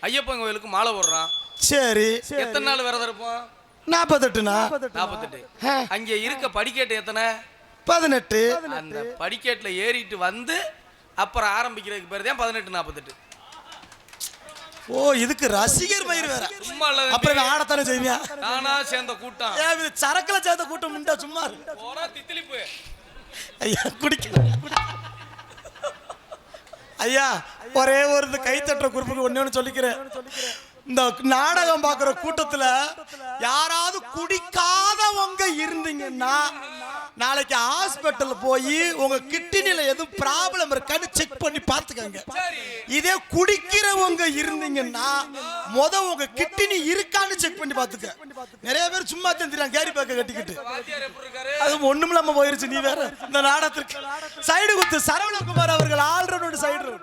Speaker 2: ஐயப்பன் கோயிலுக்கு மாலை போடுறான்.
Speaker 3: சரி,
Speaker 2: எத்தனை நாள் விரதம் இருப்போம்?
Speaker 3: 48.
Speaker 2: அங்க இருக்க படிக்கட்டு எத்தனை?
Speaker 3: 18.
Speaker 2: அந்த படிக்கட்டுல ஏறிட்டு வந்து அப்புறம் ஆரம்பிக்கிறதுக்கு பேர் தான் 18 48.
Speaker 3: ஓ இதுக்கு ரசிகர் மயிர் வேற.
Speaker 2: சும்மா இல்ல
Speaker 3: அப்புறம் ஆடத்தானே செய்வியா?
Speaker 2: நானா சேர்ந்த கூட்டம்.
Speaker 3: ஏன் இது சரக்குல சேர்ந்த கூட்டம் உண்டா? சும்மா
Speaker 2: போடா தித்திலிப்பு.
Speaker 3: ஐயா குடிக்க ஐயா ஒரே ஒரு கை தட்டுற குரூப்புக்கு ஒண்ணு சொல்லிக்கிறேன். இந்த நாடகம் பார்க்குற கூட்டத்துல யாராவது குடிக்காதவங்க இருந்தீங்கன்னா நாளைக்கு ஹாஸ்பிட்டல் போய் உங்க கிட்னில எதுவும் ப்ராப்ளம் இருக்கான்னு செக் பண்ணி பார்த்துக்கங்க. இதே குடிக்கிறவங்க இருந்தீங்கன்னா உங்க கிட்னி இருக்கான்னு செக் பண்ணி பார்த்துக்க. நிறைய பேர் சும்மா தெரிஞ்சிடாங்க கேரி பேக்க கட்டிக்கிட்டு. அது ஒண்ணும் இல்லாம போயிருச்சு. நீ வேற இந்த நாடகத்திற்கு சைடு குத்து. சரவணகுமார் அவர்கள் ஆல்ரவுண்ட் சைடு.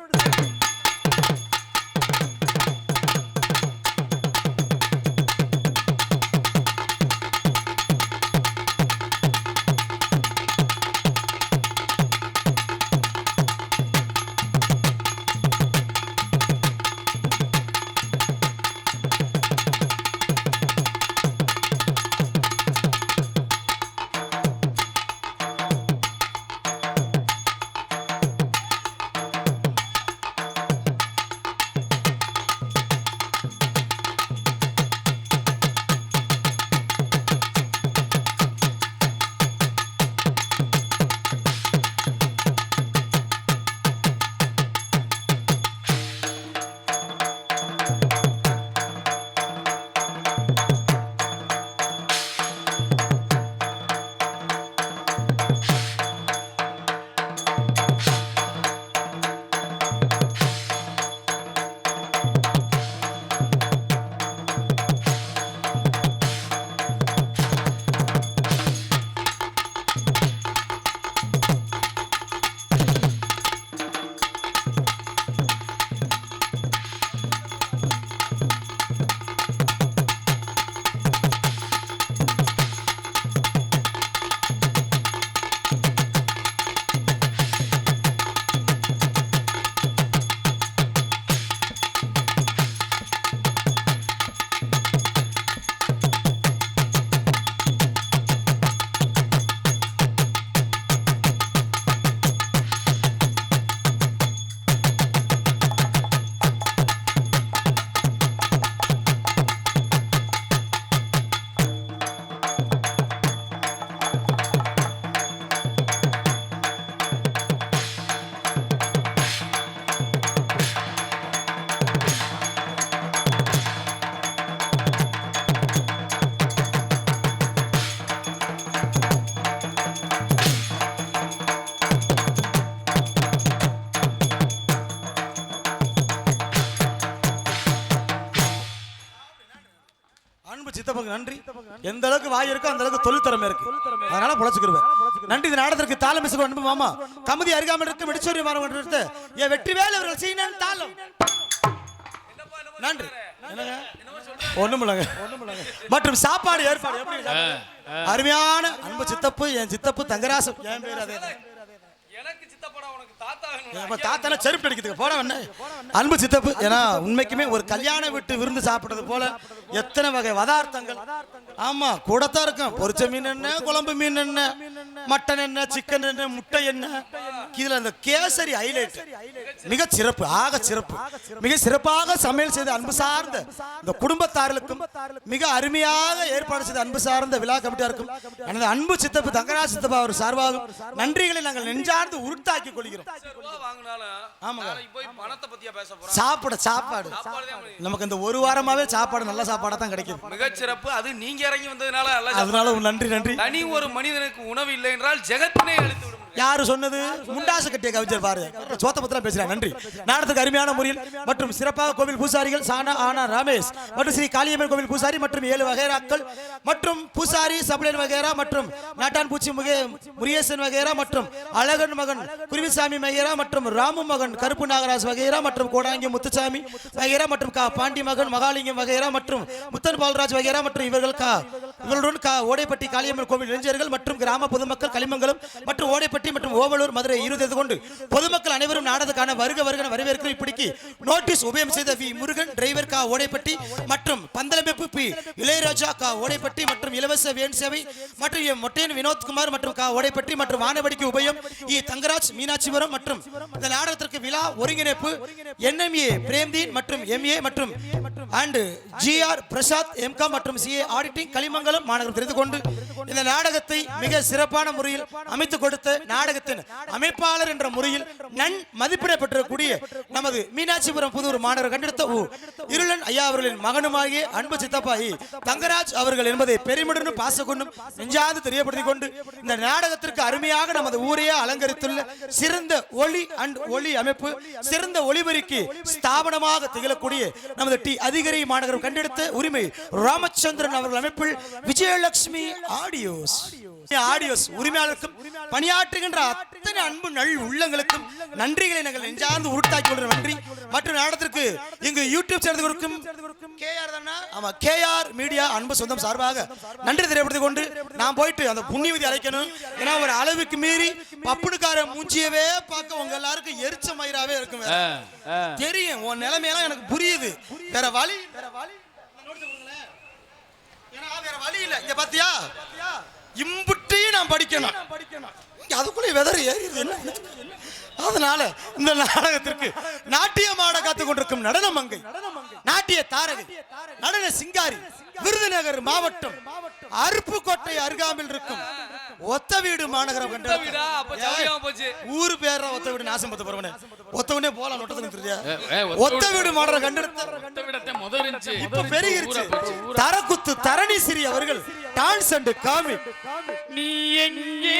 Speaker 3: நன்றி. எந்த அளவுக்கு வாய் இருக்கோ அந்த அளவுக்கு தொழில் திறமை இருக்கு. அதனால பொழைச்சுக்குருவேன். நன்றி. இந்த நாடகத்திற்கு தாளம் மிசுக்கு அனுப்பு மாமா. கமுதி அருகாமல் இருக்கு வெடிச்சோரி மாறம் எடுத்து என் வெற்றிவேல் அவர்கள் சீனன் தாளம். நன்றி. என்னங்க ஒண்ணுமில்லைங்க. மற்றும் சாப்பாடு ஏற்பாடு எப்படி அருமையான அன்பு சித்தப்பு. என் சித்தப்பு தங்கராசம். என் பேர் அதே.
Speaker 2: எனக்கு சித்தப்படா உனக்கு தாத்தா
Speaker 3: வேணும். தாத்தான செருப்பு அடிக்குதுங்க போட வேணே. அன்பு சித்தப்பு. ஏன்னா உண்மைக்குமே ஒரு கல்யாண வீட்டு விருந்து சாப்பிடுறது போல எத்தனை வகை பதார்த்தங்கள். ஆமா கூடத்தான் இருக்கும். பொரிச்ச மீன் என்ன, குழம்பு மீன் என்ன, மட்டன் என்ன, சிக்கன் என்ன, முட்டை என்ன. இதுல அந்த கேசரி ஹைலைட் மிக சிறப்பு. ஆக சிறப்பு. மிக சிறப்பாக சமையல் செய்த அன்பு சார்ந்த இந்த குடும்பத்தார்களுக்கும் மிக அருமையாக ஏற்பாடு செய்த அன்பு சார்ந்த விழா கமிட்டியாருக்கும் எனது அன்பு சித்தப்பு தங்கராஜ் சித்தப்பா அவர் சார்பாகும் நன்றிகளை நாங்கள் நெஞ்சார்ந்து உருட்டாக்கி கொள்கிறோம். சாப்பிட சாப்பாடு நமக்கு இந்த ஒரு வாரமாவே சாப்பாடு நல்ல சாப்பாடா தான் கிடைக்கும்.
Speaker 2: மிகச்சிறப்பு. அது நீங்க இறங்கி வந்ததுனால
Speaker 3: அதனால நன்றி நன்றி.
Speaker 2: தனி ஒரு மனிதனுக்கு உணவு இல்லை என்றால் ஜெகத்தினை அழித்து விடும்.
Speaker 3: யாரு சொன்னது? முண்டாசு கட்டிய கவிஞர் பாரு. சோத்த பத்திரம் பேசுறேன். நன்றி. நாடகத்துக்கு அருமையான முறையில் மற்றும் சிறப்பாக கோவில் பூசாரிகள் சானா ஆனா ரமேஷ் மற்றும் ஸ்ரீ காளியம்மன் கோவில் பூசாரி மற்றும் 7 வகைராக்கள் மற்றும் பூசாரி சபலன் வகைரா மற்றும் நாட்டான் பூச்சி முருகேசன் வகைரா மற்றும் அழகன் மகன் குருவிசாமி வகைரா மற்றும் ராமு மகன் கருப்பு நாகராஜ் வகைரா மற்றும் கோடாங்கி முத்துசாமி வகைரா மற்றும் பாண்டி மகன் மகாலிங்கம் வகைரா மற்றும் முத்தன் பால்ராஜ் வகைரா மற்றும் இவர்கள் இவர்களுடன் ஓடைப்பட்டி காளியம்மன் கோவில் இளைஞர்கள் மற்றும் கிராம பொதுமக்கள் களிமங்கலம் மற்றும் ஓடைப்பட்டி மற்றும் ஓவலூர் மதுரை இருந்தது கொண்டு பொதுமக்கள் அனைவரும் நாடகத்துக்கான வருக வரவேற்கிற இப்படிக்கு நோட்டீஸ் உபயம் செய்த வி முருகன் டிரைவர் கா ஓடைப்பட்டி மற்றும் பந்தலமைப்பு பி இளையராஜா கா ஓடைப்பட்டி மற்றும் இலவச வேன் சேவை மற்றும் மொட்டையன் வினோத்குமார் மற்றும் கா ஓடைப்பட்டி மற்றும் வானவடிக்கு உபயம் இ தங்கராஜ் மீனாட்சிபுரம் மற்றும் இந்த நாடகத்திற்கு விழா ஒருங்கிணைப்பு NMA பிரேம்தீன் மற்றும் MA மற்றும் அண்ட் GR பிரசாத் MCOM மற்றும் CA ஆடிட்டிங் களிமங்கலம் மாநகரம் தெரிந்து கொண்டு இந்த நாடகத்தை மிக சிறப்பான முறையில் அமைத்துக் கொடுத்த நாடகத்தின் அமைப்பாளர் என்ற முறையில் நன் மதிப்பிடப்பட்டிருக்கக்கூடிய நமது மீனாட்சிபுரம் புதூர் மாநகர் கண்டெடுத்த இருளன் ஐயா அவர்களின் மகனுமாகிய அன்பு சித்தப்பாயி தங்கராஜ் அவர்கள் என்பதை பெருமிடுன்னு பாச கொண்டும் நெஞ்சாது தெரியப்படுத்திக் கொண்டு இந்த நாடகத்திற்கு அருமையாக நமது ஊரையே அலங்கரித்துள்ள சிறந்த ஒளி அமைப்பு சிறந்த ஒளிபெருக்கி ஸ்தாபனமாக திகழக்கூடிய நமது டி அதிகரி மாநகரம் கண்டெடுத்த உரிமை ராமச்சந்திரன் அவர்கள் அமைப்பில் விஜயலட்சுமி ஆடியோஸ் உரிமையாளருக்கும் பணியாற்றுகின்ற அத்தனை அன்பு நல் உள்ளங்களுக்கும் நன்றிகளை நாங்கள் நெஞ்சார்ந்து உருட்டாக்கி கொள்கிற நன்றி மற்றும் நாடகத்திற்கு இங்கு யூடியூப் சேர்ந்து கொடுக்கும் KR மீடியா அன்பு சொந்தம் சார்பாக நன்றி தெரியப்படுத்திக் கொண்டு நான் போயிட்டு அந்த புண்ணியவதி அழைக்கணும். ஏன்னா ஒரு அளவுக்கு மீறி பப்புடுக்கார மூஞ்சியவே பார்க்க உங்க எல்லாருக்கும் எரிச்ச மயிராவே இருக்கும். தெரியும் உன் நிலைமையெல்லாம் எனக்கு புரியுது. வேற வழி வேற வழி இல்ல. இங்க பாத்தியா இம்புட்டையும் நான் படிக்கணும். அதுக்குள்ளே வெதர் ஏறிடுது என்ன. அதனால இந்த நாடகத்திற்கு நாட்டியமாட காத்துக் கொண்டிருக்கும் நடன மங்கை நாட்டிய தாரகை நடன சிங்காரி விருதுநகர் மாவட்டம் அருப்புக்கோட்டை அருகாமையில் இருக்கும் ஒத்த வீடு மாநகரம் ஊரு பேர ஒத்த வீடு நாசம் பத்த போறவனே ஒத்தவனே போலாம் நொட்டத்துக்கு தெரியா ஒத்த வீடு மாநகரம் கண்டெடுத்த இப்ப பெருகிருச்சு. தரக்குத்து தரணி சிறி அவர்கள் டான்ஸ் அண்ட் காமி
Speaker 1: நீ எங்கே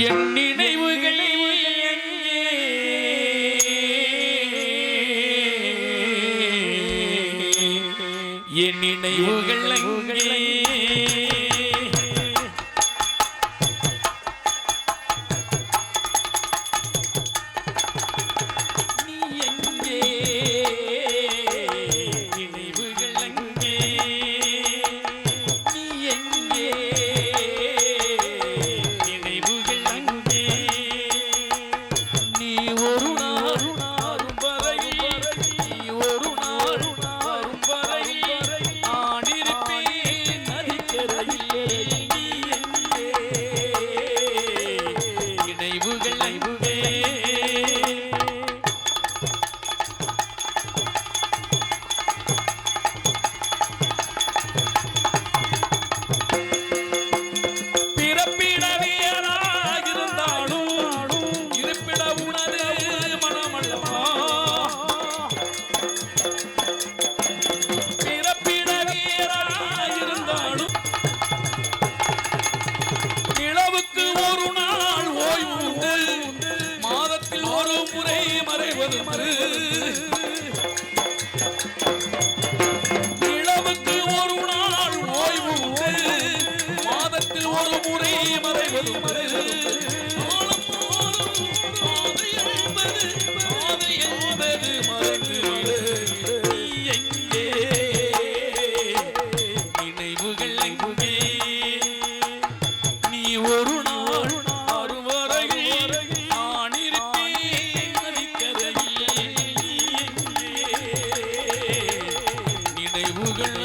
Speaker 1: என் நினைவுகள் என் நினைவுகள் நிலவுக்கு ஒரு நாள் ஓய்வு மாதத்தில் ஒரு முறை மறைவது எங்கே நினைவுகள் எங்கே நீ ஒரு நாள் அறுவரையில் நான் இருப்பேன் நினைவுகள்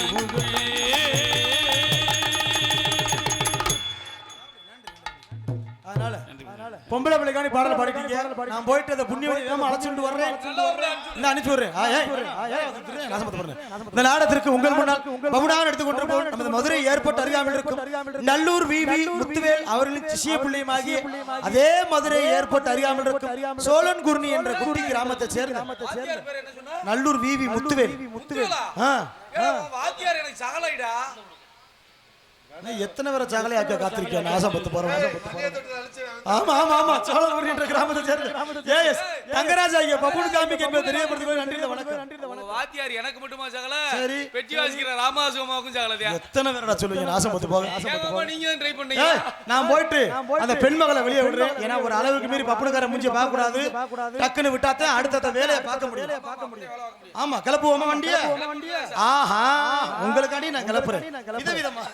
Speaker 3: பொம்பளை பிள்ளைக்கான பாடல் பாடிட்டீங்க. நான் போயிட்டு அந்த புண்ணியவதி அழைச்சிட்டு வர்றேன். இந்த அனுப்பி விடுறேன். இந்த நாடகத்திற்கு உங்கள் முன்னால் பவுடான் எடுத்துக்கொண்டிருப்போம் நமது மதுரை ஏர்போர்ட் அருகாமையில் இருக்கும் நல்லூர் விவி முத்துவேல் அவர்களின் சிஷிய பிள்ளையுமாகிய அதே மதுரை ஏர்போர்ட் அருகாமையில் இருக்கும் சோழன் குர்னி என்ற குட்டி கிராமத்தை சேர்ந்த நல்லூர் விவி முத்துவேல். எத்தனை பேரை சகலை ஆக்க காத்திருக்கேன் ஆசைப்பட்டு போறேன். ஆமா ஆமா ஆமா சோழபுரி என்ற கிராமத்தை சேர்ந்த ஏஎஸ் தங்கராஜ் ஐயா பப்புனு காமிக்கு என்பதை தெரியப்படுத்திக் நன்றி வணக்கம்.
Speaker 2: உங்க வாத்தியார் எனக்கு மட்டுமா சகல?
Speaker 3: சரி.
Speaker 2: பெட்டி வாசிக்கிற ராமதாசுமாவுக்கும் சகலதியா?
Speaker 3: எத்தனை பேரடா சொல்லுவீங்க ஆசைப்பட்டு போக?
Speaker 2: ஏங்கம்மா நீங்க ட்ரை பண்ணீங்க?
Speaker 3: நான் போயிட்டு அந்த பெண் மகளை வெளியே விடுறேன். ஏன்னா ஒரு அளவுக்கு மீறி பப்புனுக்கார மூஞ்சி பார்க்க கூடாது. டக்குன்னு விட்டாதான் அடுத்த வேலையை பார்க்க முடியும். ஆமா கிளப்புவோமா வண்டியை? ஆஹா உங்களுக்காண்டி நான் கிளப்புறேன். விதவிதமா